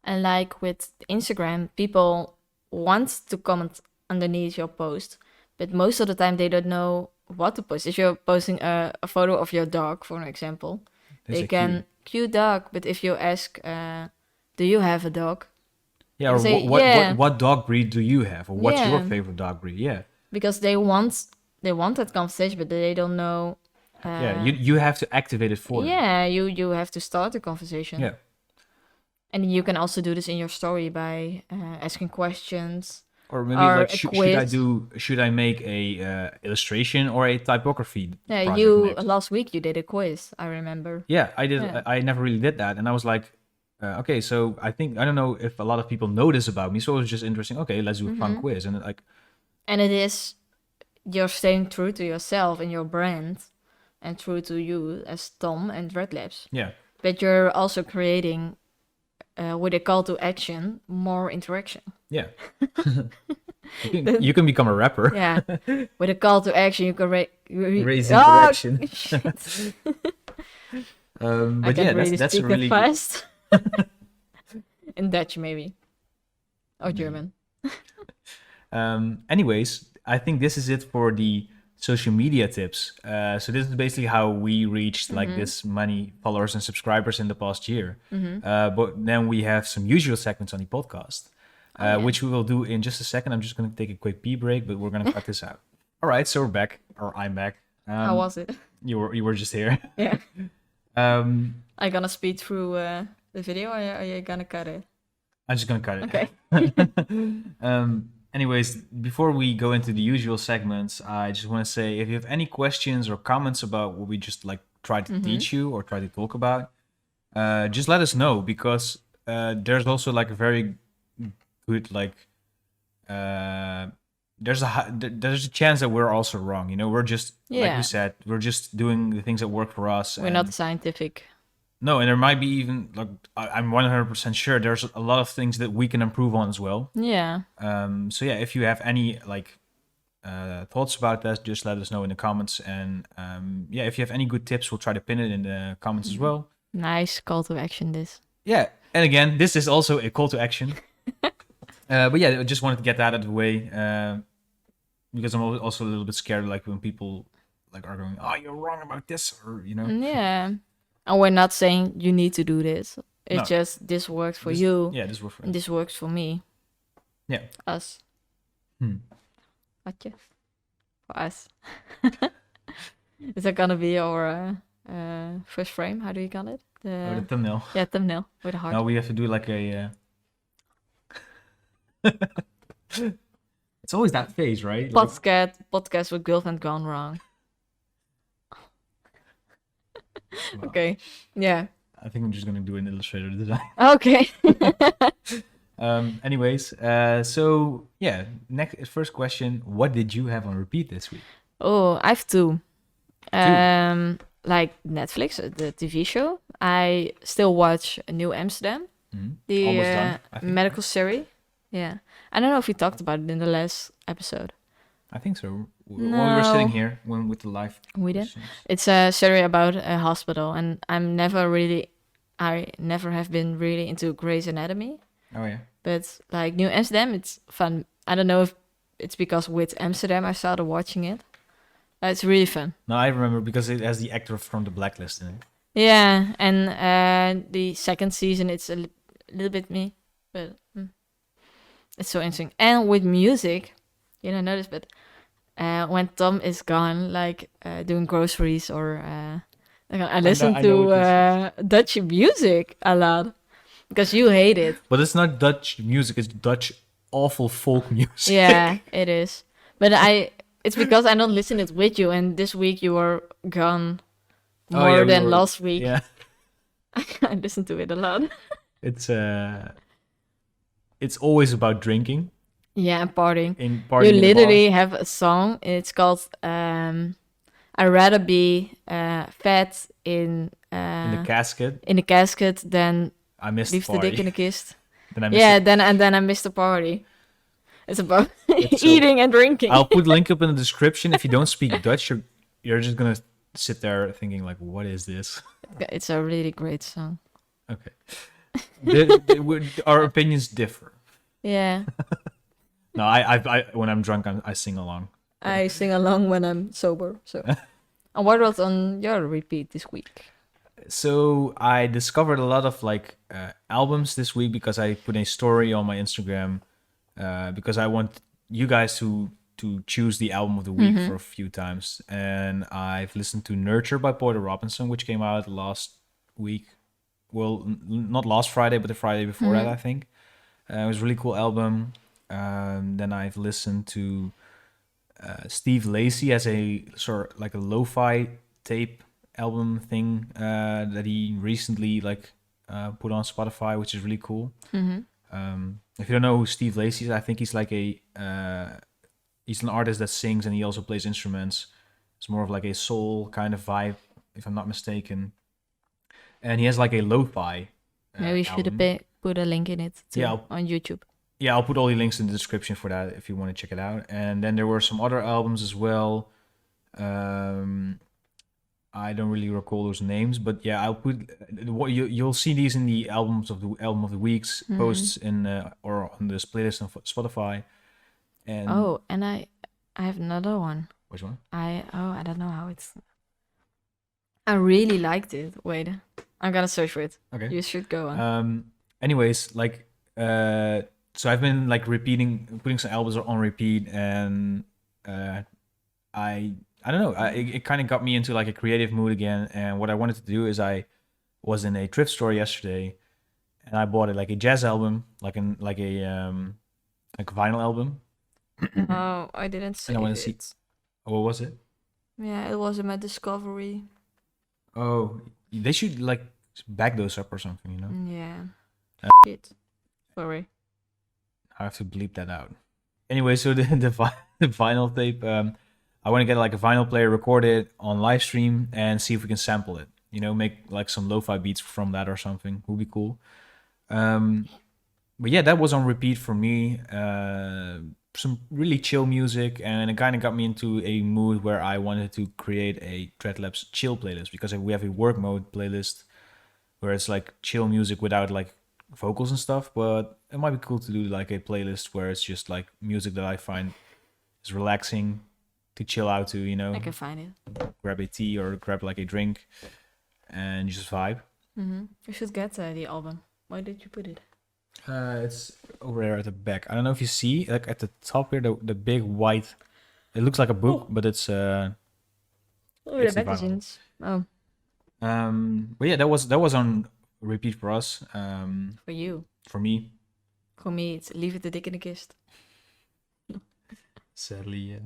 And like with Instagram, people want to comment underneath your post, but most of the time they don't know what to post. If you're posting a photo of your dog, for an example, they can cute dog, but if you ask, do you have a dog? Yeah, or say, what dog breed do you have, or what's your favorite dog breed? Yeah, because they want that conversation, but they don't know. You have to activate it for them. Yeah, you have to start the conversation. Yeah, and you can also do this in your story by asking questions. Or maybe like should I make a illustration or a typography? Yeah, last week you did a quiz, I remember. Yeah, I did. Yeah. I never really did that, and I was like, okay, so I don't know if a lot of people know this about me, so it was just interesting. Okay, let's do a fun quiz, and and it is, you're staying true to yourself and your brand, and true to you as Tom and Dreadlabs. Yeah, but you're also creating. With a call to action, more interaction. Yeah. you can become a rapper. Yeah. With a call to action, you can raise interaction. But yeah, that's a really fast. In Dutch, maybe. Or German. Anyways, I think this is it for the social media tips. So this is basically how we reached like this many followers and subscribers in the past year. But then we have some usual segments on the podcast, which we will do in just a second. I'm just going to take a quick pee break, but we're going to cut this out. All right, so we're back, or I'm back. How was it? You were just here. Yeah. I'm gonna speed through the video, or are you gonna cut it? I'm just gonna cut it. Okay. Anyways, before we go into the usual segments, I just want to say, if you have any questions or comments about what we just like tried to teach you or try to talk about, just let us know, because there's also like a very good like there's a chance that we're also wrong. You know, we're just like you said, we're just doing the things that work for us. We're not scientific. No, and there might be even like I'm 100% sure there's a lot of things that we can improve on as well. Yeah. So yeah, if you have any like thoughts about that, just let us know in the comments. And yeah, if you have any good tips, we'll try to pin it in the comments as well. Nice call to action, this. Yeah, and again, this is also a call to action. But yeah, I just wanted to get that out of the way, because I'm also a little bit scared, like when people like are going, "Oh, you're wrong about this," or you know. Yeah. And we're not saying you need to do this. It's just this works for you. Yeah, this works for you. And this works for me. Yeah. Us. Watje. For us. Is that gonna be our first frame? How do you call it? The thumbnail. Yeah, thumbnail with a heart. Now we have to do like a. It's always that phase, right? Like, Podcast with girlfriend gone wrong. well, Okay. Yeah. I think I'm just gonna do an Illustrator design. Okay. Anyways, so yeah, first question: what did you have on repeat this week? Oh, I have two. Like Netflix, the TV show. I still watch New Amsterdam, the Almost done, I think. medical series. Yeah, I don't know if we talked about it in the last episode. I think so. When we were sitting here with the live. We did. questions. It's a series about a hospital, and I never have been really into Grey's Anatomy. Oh yeah. But like New Amsterdam, it's fun. I don't know if it's because with Amsterdam I started watching it. It's really fun. No, I remember because it has the actor from The Blacklist in it. Yeah, and the second season it's a little bit me, but it's so interesting. And with music, you don't notice, but when Tom is gone, like doing groceries or I listen I know to Dutch music a lot because you hate it. But it's not Dutch music; it's Dutch awful folk music. Yeah, it is. But it's because I don't listen it with you, and this week you were gone more than last week. Yeah, I listen to it a lot. It's always about drinking. Yeah, and partying. Partying You in the literally bars. have a song. It's called "I'd rather be fat in In the casket. in a casket than I missed leave the the party. dick in a kiss." Then I missed Yeah, it. then I missed the party. It's about It's so- eating and drinking. I'll put link up in the description. If you don't speak Dutch, you're just gonna sit there thinking like, "What is this?" It's a really great song. Okay. Our opinions differ. Yeah, No, I when I'm drunk, I sing along. I sing along when I'm sober. So, and what was on your repeat this week? So I discovered a lot of like albums this week because I put a story on my Instagram because I want you guys to choose the album of the week for a few times, and I've listened to Nurture by Porter Robinson, which came out last week. Well, not last Friday, but the Friday before that, I think. It was a really cool album. Then I've listened to Steve Lacy as a sort of like a lo-fi tape album thing that he recently like put on Spotify, which is really cool. If you don't know who Steve Lacy is, I think he's like he's an artist that sings and he also plays instruments. It's more of like a soul kind of vibe, if I'm not mistaken. And he has like a lo-fi. Maybe you should album. have put a link in it too, Yeah, on YouTube. Yeah, I'll put all the links in the description for that if you want to check it out. And then there were some other albums as well. I don't really recall those names, but yeah, I'll put you'll see these in the album of the week's posts in or on this playlist on Spotify. And Oh, and I have another one. which one? I don't know how it's. I really liked it. Wait, I'm gonna search for it. Okay. You should go on. Anyways, like so I've been like putting some albums on repeat, and I don't know. It kind of got me into like a creative mood again. And what I wanted to do is I was in a thrift store yesterday, and I bought like a jazz album, like a vinyl album. Oh, I didn't see I wanna it. see- What was it? Yeah, it was in my discovery. Oh, they should like back those up or something, you know? Yeah. Shit. Sorry. I have to bleep that out. Anyway, so the vinyl tape, I want to get like a vinyl player, record it on live stream, and see if we can sample it. You know, make like some lo-fi beats from that or something. Would be cool. But yeah, that was on repeat for me. Some really chill music, and it kind of got me into a mood where I wanted to create a Dreadlabs chill playlist, because we have a work mode playlist where it's like chill music without like vocals and stuff. But it might be cool to do like a playlist where it's just like music that I find is relaxing to chill out to, you know, I can find it. grab a tea or grab like a drink and just vibe. You should get the album. Why did you put it? It's over there at the back. I don't know if you see, like at the top here, the big white. It looks like a book, but it's Oh, it's the the vinyl. magazines. Oh, But yeah, that was on repeat for us. for you. For me, For me, it's Leave It the Dick in the Kist. sadly, yeah.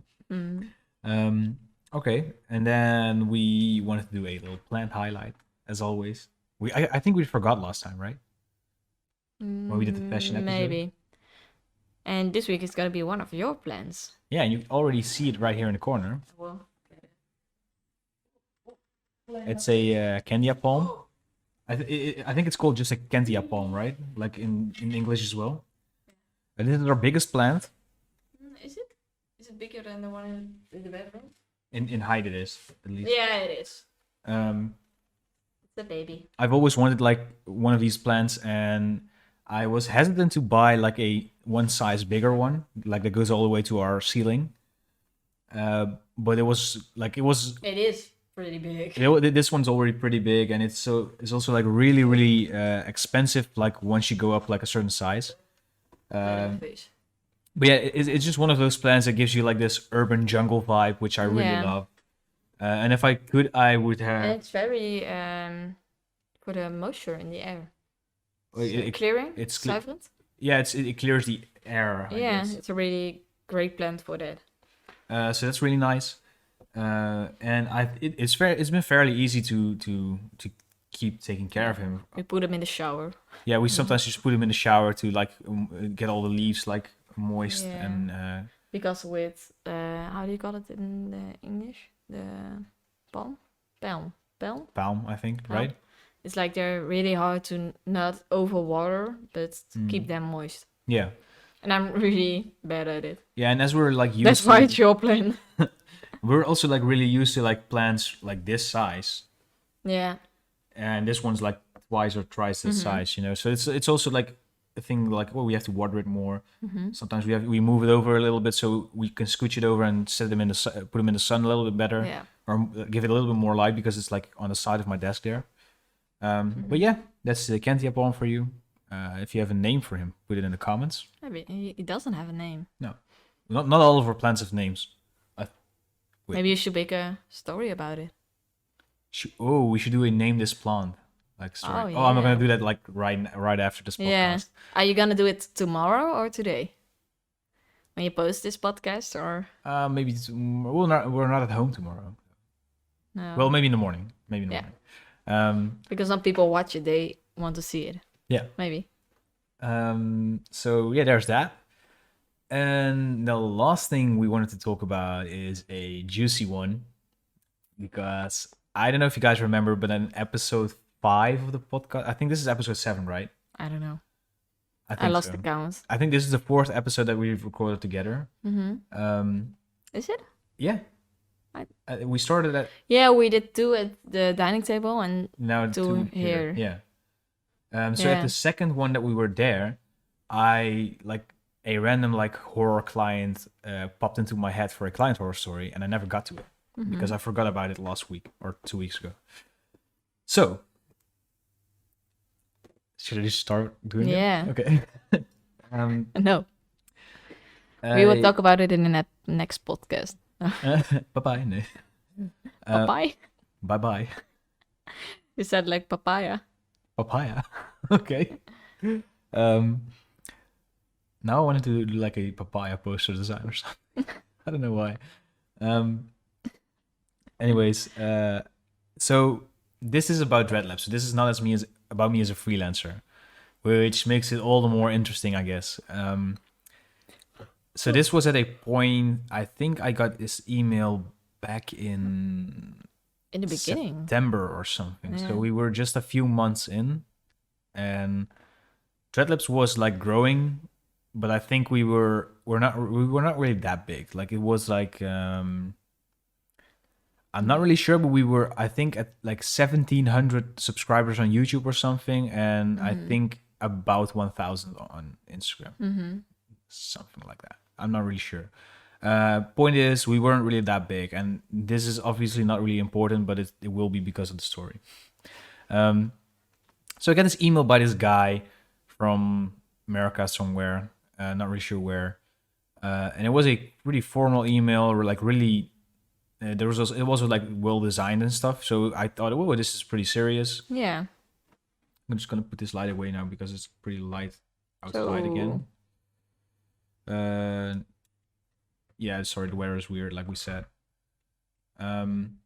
Mm. Okay, and then we wanted to do a little plant highlight, as always. I think we forgot last time, right? When we did the fashion episode. Maybe. And this week is gonna be one of your plans. Yeah, and you already see it right here in the corner. Well, It's a candia palm. I think it's called just a candia palm, right? Like in English as well. And this is our biggest plant. is it? Is it bigger than the one in the bedroom? In height it is, at least. Yeah, it is. Um, It's a baby. I've always wanted like one of these plants, and I was hesitant to buy like a one size bigger one, like that goes all the way to our ceiling. But it was It is pretty big. this one's already pretty big, and it's also like really expensive. Like once you go up like a certain size. But yeah, it's just one of those plants that gives you like this urban jungle vibe, which I really Yeah. love. And if I could, I would have. And it's very for the moisture in the air. Clearing. it's zuiverend. Yeah, it clears the air. I Yeah, guess. it's a really great plant for that. So that's really nice. And it's been fairly easy to keep taking care of him. We put them in the shower. Yeah, we sometimes just put him in the shower to like get all the leaves like moist Yeah. and Because with how do you call it in the English? The palm? Palm. palm, I think, Palm. right? It's like they're really hard to not overwater, but keep them moist. Yeah. And I'm really bad at it. Yeah, and as we're like used That's why it's your plan. we're also like really used to like plants like this size. Yeah. And this one's like twice or thrice this size, you know. So it's also like a thing like, well, we have to water it more. Sometimes we move it over a little bit so we can scooch it over and set them in the put them in the sun a little bit better, Yeah. or give it a little bit more light because it's like on the side of my desk there. But yeah, that's the Cantia palm for you. If you have a name for him, put it in the comments. Maybe he doesn't have a name. No, not all of our plants have names. Wait. Maybe you should make a story about it. We should do a name this plant like story. Oh, I'm not yeah. gonna do that like right after this podcast. Yeah. Are you gonna do it tomorrow or today? When you post this podcast or Maybe we're not at home tomorrow. no? Well, maybe in the morning. Maybe in the Yeah. morning. Because some people watch it, they want to see it. Yeah. Maybe. So yeah, there's that. And the last thing we wanted to talk about is a juicy one, because I don't know if you guys remember, but in episode 5 of the podcast, I think this is episode 7, right? I don't know. I I lost so. the count. I think this is the 4th episode that we've recorded together. Is it? Yeah. We started at Yeah, we did 2 at the dining table and now 2 2 here. Yeah. So at Yeah. the second one that we were there, I like a random like horror client popped into my head for a client horror story, and I never got to it because I forgot about it last week or 2 weeks ago. So should I just start doing it? Yeah. Okay. No. We will talk about it in the next podcast. Bye bye. No. Papaya? Bye bye. You said like papaya. Papaya. Okay. Now I wanted to do like a papaya poster design or something. I don't know why. Anyways, so this is about Dreadlabs. So this is not about me as a freelancer, which makes it all the more interesting, I guess. So this was at a point, I think I got this email back in In the beginning. September or something. Yeah. So we were just a few months in, and Dreadlabs was like growing, but I think we were not really that big. Like it was like I'm not really sure, but we were, I think, at like 1,700 subscribers on YouTube or something, and I think about 1,000 on Instagram, something like that. I'm not really sure. Point is, we weren't really that big, and this is obviously not really important, but it will be because of the story. So I got this email by this guy from America somewhere, not really sure where. And it was a pretty formal email, or like really. There was also, it was like well designed and stuff. So I thought, oh, this is pretty serious. Yeah. I'm just gonna put this light away now because it's pretty light outside again. Yeah, sorry, the weather is weird, like we said. Sun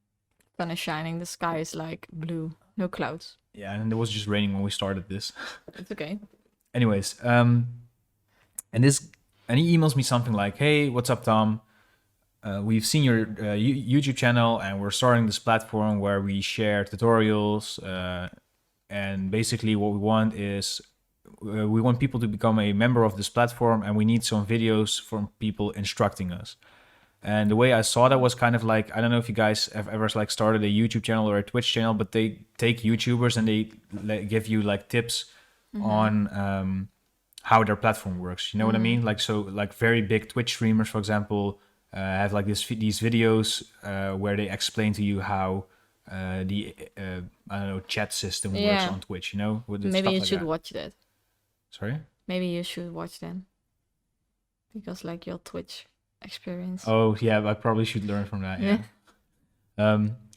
is shining. The sky is like blue, no clouds. Yeah, and it was just raining when we started this. It's okay. Anyways, and he emails me something like, "Hey, what's up, Tom? We've seen your YouTube channel, and we're starting this platform where we share tutorials. And basically, what we want is we want people to become a member of this platform, and we need some videos from people instructing us." And the way I saw that was kind of like, I don't know if you guys have ever like started a YouTube channel or a Twitch channel, but they take YouTubers and they give you like tips on how their platform works. You know what I mean? Like, so like very big Twitch streamers, for example, have like these videos where they explain to you how the I don't know, chat system works on Twitch. You know, with maybe you like should that. watch that. Sorry. Maybe you should watch them because like your Twitch experience. Oh yeah, I probably should learn from that. Yeah.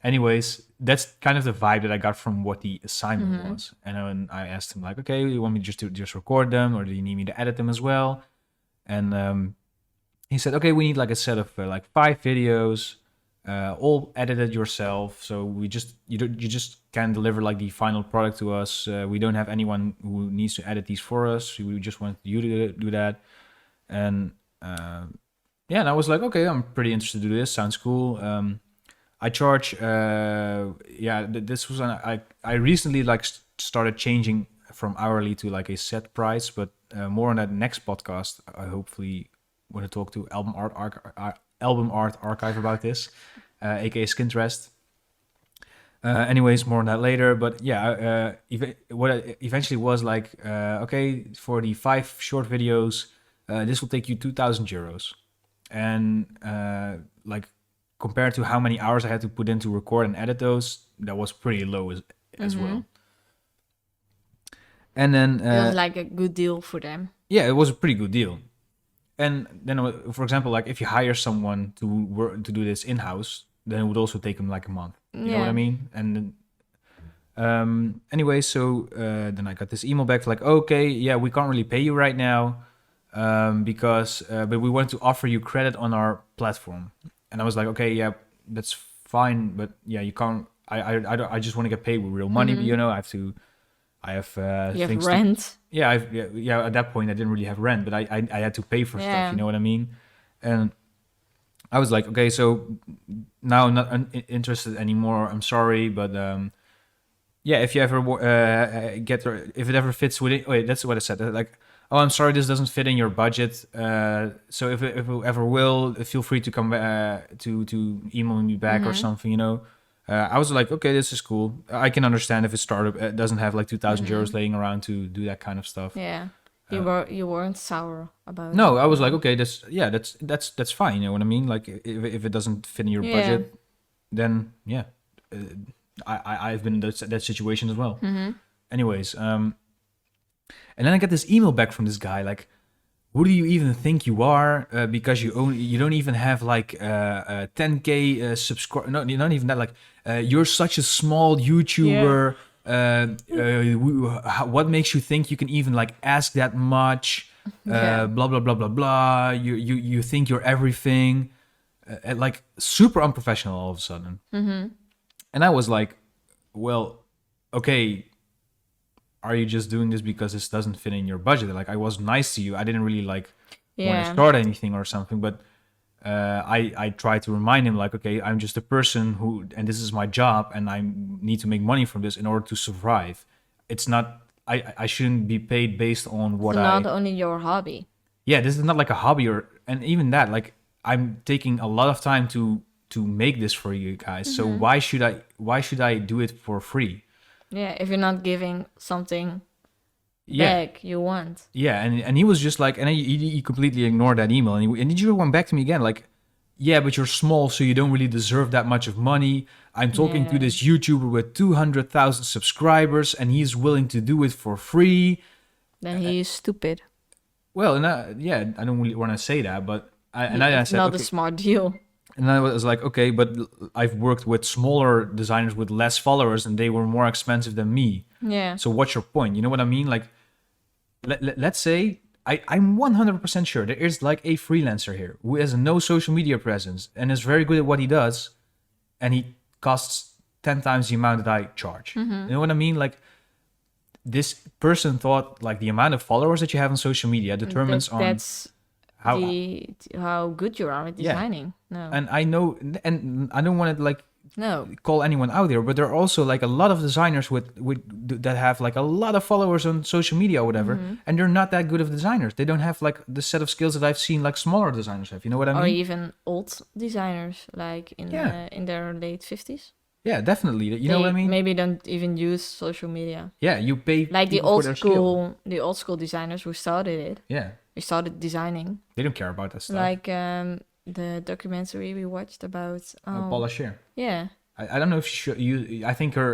Anyways, that's kind of the vibe that I got from what the assignment was. And then I asked him like, okay, you want me just to just record them, or do you need me to edit them as well? And he said, okay, we need like a set of like 5 videos, all edited yourself. So you just can deliver like the final product to us. We don't have anyone who needs to edit these for us. We just want you to do that. And yeah, and I was like, okay, I'm pretty interested to do this. Sounds cool. I charge. This was I recently like started changing from hourly to like a set price, but more on that next podcast. I hopefully want to talk to Album Art Archive about this, aka Skintrest. Anyways, more on that later. But yeah, what it eventually was like, okay, for the 5 short videos, this will take you €2,000, and like compared to how many hours I had to put in to record and edit those, that was pretty low as well. And then it was like a good deal for them. Yeah, it was a pretty good deal. And then, for example, like if you hire someone to work to do this in house, then it would also take them like a month. You know what I mean? And then, anyway, so then I got this email back like, okay, yeah, we can't really pay you right now because but we want to offer you credit on our platform. And I was like, okay, yeah, that's fine, but yeah, you can't. I just want to get paid with real money. You know, I have you things have rent. Yeah. At that point, I didn't really have rent, but I had to pay for stuff. You know what I mean? And I was like, okay, so now I'm not interested anymore. I'm sorry, but yeah, if you ever if it ever fits with it. Wait, that's what I said. Like, oh, I'm sorry, this doesn't fit in your budget. So if it ever will, feel free to come to email me back or something. You know. I was like, okay, this is cool. I can understand if a startup doesn't have like €2,000 laying around to do that kind of stuff. Yeah, you weren't sour about. No, I was like, okay, that's fine. You know what I mean? Like, if it doesn't fit in your budget, then yeah, I've been in that situation as well. Anyways, and then I get this email back from this guy like, who do you even think you are? Because you don't even have like 10K subscribe. No, not even that. Like, you're such a small YouTuber. What makes you think you can even like ask that much? Blah blah blah blah blah. You think you're everything. Like super unprofessional all of a sudden. And I was like, well, okay. Are you just doing this because this doesn't fit in your budget? Like, I was nice to you. I didn't really like want to start anything or something, but I tried to remind him like, okay, I'm just a person and this is my job, and I need to make money from this in order to survive. It's not, I shouldn't be paid based on what not only your hobby. Yeah, this is not like a hobby and even that, like, I'm taking a lot of time to make this for you guys. So why should I do it for free? Yeah, if you're not giving something back you want. Yeah, and he was just like, and he completely ignored that email. And he just went back to me again like, yeah, but you're small, so you don't really deserve that much of money. I'm talking to this YouTuber with 200,000 subscribers, and he's willing to do it for free. Then he is stupid. Well, and I don't really want to say that, but I It's said, not a okay. smart deal. And I was like, okay, but I've worked with smaller designers with less followers and they were more expensive than me. Yeah. So what's your point? You know what I mean? Like, let's say I'm 100% sure there is like a freelancer here who has no social media presence and is very good at what he does, and he costs 10 times the amount that I charge. Mm-hmm. You know what I mean? Like, this person thought like the amount of followers that you have on social media determines on That's how how good you are at Yeah. designing. No. and I know, and I don't want to like No. call anyone out there, but there are also like a lot of designers with that have like a lot of followers on social media or whatever, Mm-hmm. and they're not that good of designers. They don't have like the set of skills that I've seen like smaller designers have. You know what I Or mean? even old designers, like Yeah. in their late 50s. Yeah, definitely. You know what I mean? Maybe don't even use social media. Yeah, you pay Like the people for their skill. the old school designers who started it. Yeah, We started designing. they don't care about that stuff. Like the documentary we watched about Paula Scheer. yeah. I don't know if she should use. I think her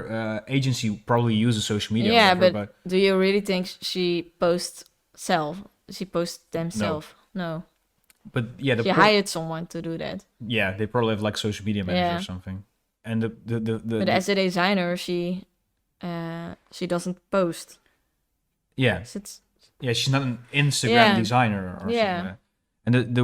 agency probably uses social media. Yeah, or whatever, but do you really think she posts themselves? No. but yeah, She hired someone to do that. yeah, they probably have like social media manager Yeah. or something. And the But as a designer, she doesn't post. yeah, So it's yeah, she's not an Instagram Yeah. designer or something. Yeah. Like that. And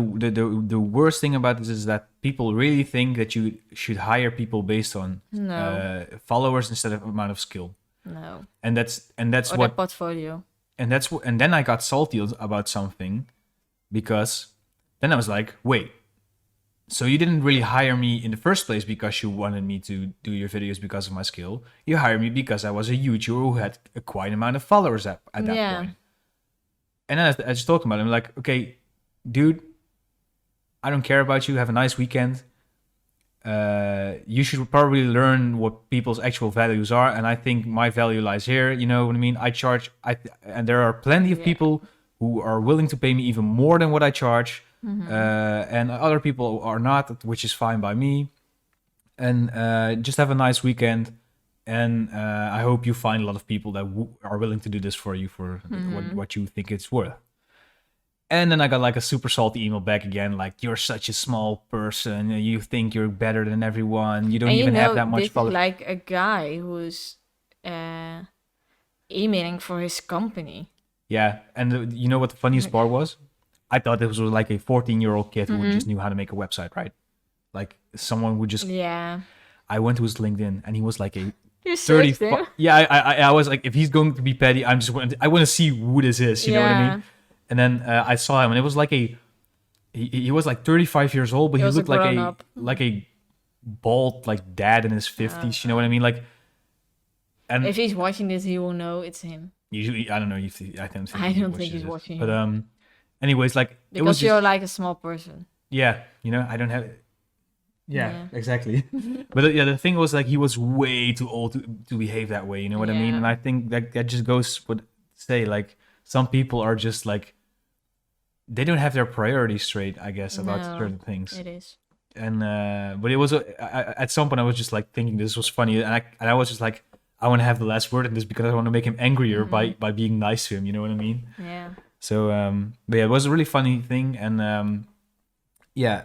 the worst thing about this is that people really think that you should hire people based on no, followers instead of amount of skill. no. And that's Or their what portfolio. and then I got salty about something, because then I was like, wait, so you didn't really hire me in the first place because you wanted me to do your videos because of my skill. You hired me because I was a YouTuber who had a quite amount of followers at that Yeah. point. And then I just talked about it. I'm like, okay, dude, I don't care about you. Have a nice weekend. You should probably learn what people's actual values are, and I think my value lies here. You know what I mean? And there are plenty of Yeah. people who are willing to pay me even more than what I charge, Mm-hmm. and other people are not, which is fine by me. And just have a nice weekend. And I hope you find a lot of people that are willing to do this for you for what you think it's worth. And then I got like a super salty email back again, like, you're such a small person, you think you're better than everyone, you don't And even have that this much is followers. like a guy who's emailing for his company. Yeah, and you know what the funniest part was? I thought this was like a 14-year-old kid who just knew how to make a website, right? Like someone who just. Yeah. I went to his LinkedIn and he was like a You 30. searched him? Yeah, I was like, if he's going to be petty, I want to see who this is. You know what I mean? And then I saw him, and it was like he was like 35 years old, but he was a looked like grown-up. like a bald like dad in his 50s. You know what I mean? Like, and If he's watching this, he will know it's him. usually I don't know. I don't think I he don't watches think he's it. watching But him. anyways, like it was Because just, you're like a small person. yeah, you know, I don't have. Yeah, Yeah. exactly. But yeah, the thing was like he was way too old to behave that way. You know what I mean? Yeah. And I think that just goes with say like some people are just like they don't have their priorities straight. I guess about No, certain things. It is. And but it was at some point I was just like thinking this was funny, and I was just like I want to have the last word in this because I want to make him angrier by being nice to him. You know what I mean? Yeah. So but yeah, it was a really funny thing, and yeah.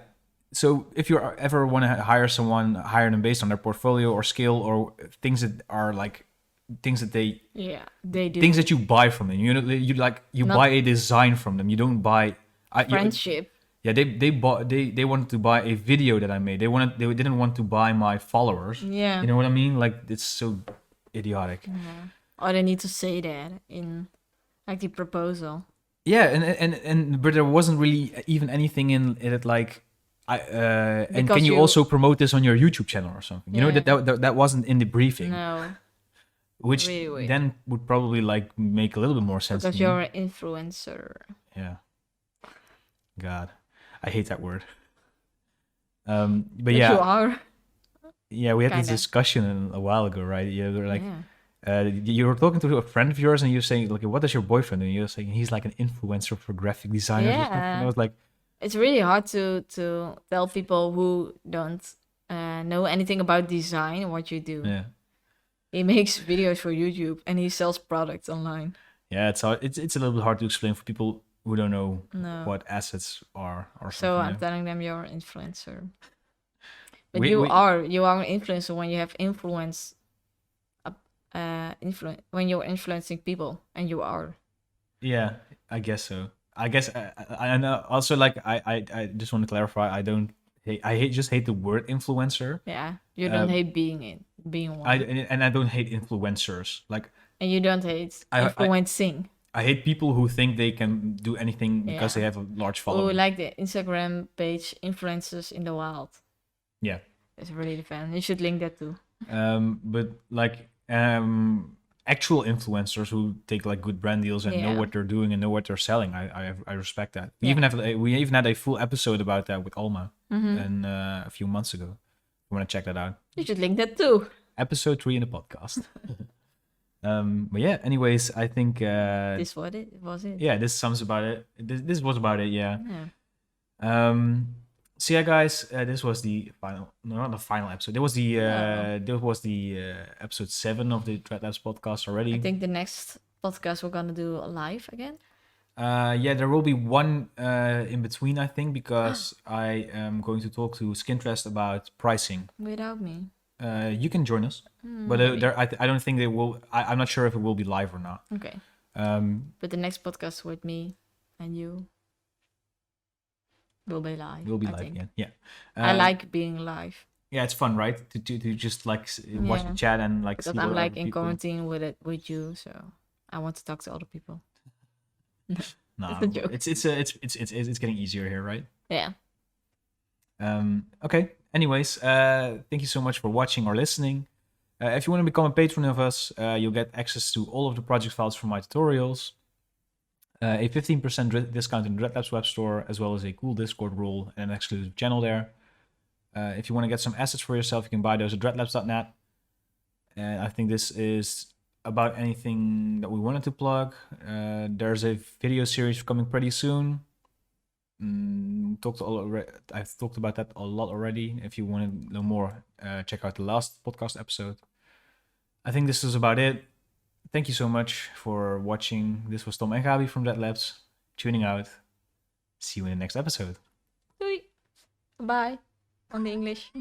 So if you ever want to hire someone, hire them based on their portfolio or skill or things that are like things that they Yeah. They do. things that you buy from them. You know, you Not- buy a design from them. You don't buy Friendship. yeah, they wanted to buy a video that I made. They didn't want to buy my followers. Yeah. You know what I mean? Like it's so idiotic. Or they need to say that in like the proposal. Yeah, and but there wasn't really even anything in it like and Because can you you- also promote this on your YouTube channel or something? You know Yeah. that wasn't in the briefing, No. which really weird. then would probably like make a little bit more sense. Because to me. you're an influencer. Yeah. God, I hate that word. But But yeah, you are. yeah, we had this Kinda. discussion a while ago, right? Yeah, we were like, Yeah. you were talking to a friend of yours, and you're saying, like, what is your boyfriend? And you're saying he's like an influencer for graphic designers. Or something. And I Yeah. was like, It's really hard to tell people who don't know anything about design what you do. yeah, He makes videos for YouTube and he sells products online. yeah. It's hard. It's a little bit hard to explain for people who don't know No. what assets are or So something. I'm telling them you're an influencer. But We- you we- are an influencer when you have influence. When you're influencing people, and you are. Yeah, I guess so. I guess I know. Also, like I just want to clarify. I don't. Just hate the word influencer. Yeah, you don't hate being one. I don't hate influencers. Like, and you don't hate influencing. I hate people who think they can do anything because they have a large following. Or like the Instagram page influencers in the wild. Yeah, it's really the fan. You should link that too. But like actual influencers who take like good brand deals and know what they're doing and know what they're selling, I respect that. We even had a full episode about that with Alma and a few months ago. You want to check that out? You should link that too. Episode 3 in the podcast. But yeah, anyways, I think this was it. Yeah, this sums about it. This was about it. Yeah. So yeah, guys, this was the final, no, not the final episode. There was the episode 7 of the Dreadlabs podcast already. I think the next podcast we're gonna do live again. Yeah, there will be one in between, I think, because I am going to talk to Skintrest about pricing. Without me. You can join us, but I don't think they will. I'm not sure if it will be live or not. Okay. But the next podcast with me and you will be live. Will be live again. Yeah. I like being live. Yeah, it's fun, right? To just like watch the chat and like. Because I'm like in quarantine with you, so I want to talk to other people. No, it's getting easier here, right? Yeah. Okay. Anyways, thank you so much for watching or listening. If you want to become a patron of us, you'll get access to all of the project files from my tutorials, a 15% discount in the Dreadlabs web store, as well as a cool Discord role and an exclusive channel there. If you want to get some assets for yourself, you can buy those at dreadlabs.net. And I think this is about anything that we wanted to plug. There's a video series coming pretty soon. I've talked about that a lot already. If you want to know more, check out the last podcast episode. I think this is about it. Thank you so much for watching. This was Tom and Gabi from Dreadlabs, tuning out. See you in the next episode. Doei. Bye. On the English.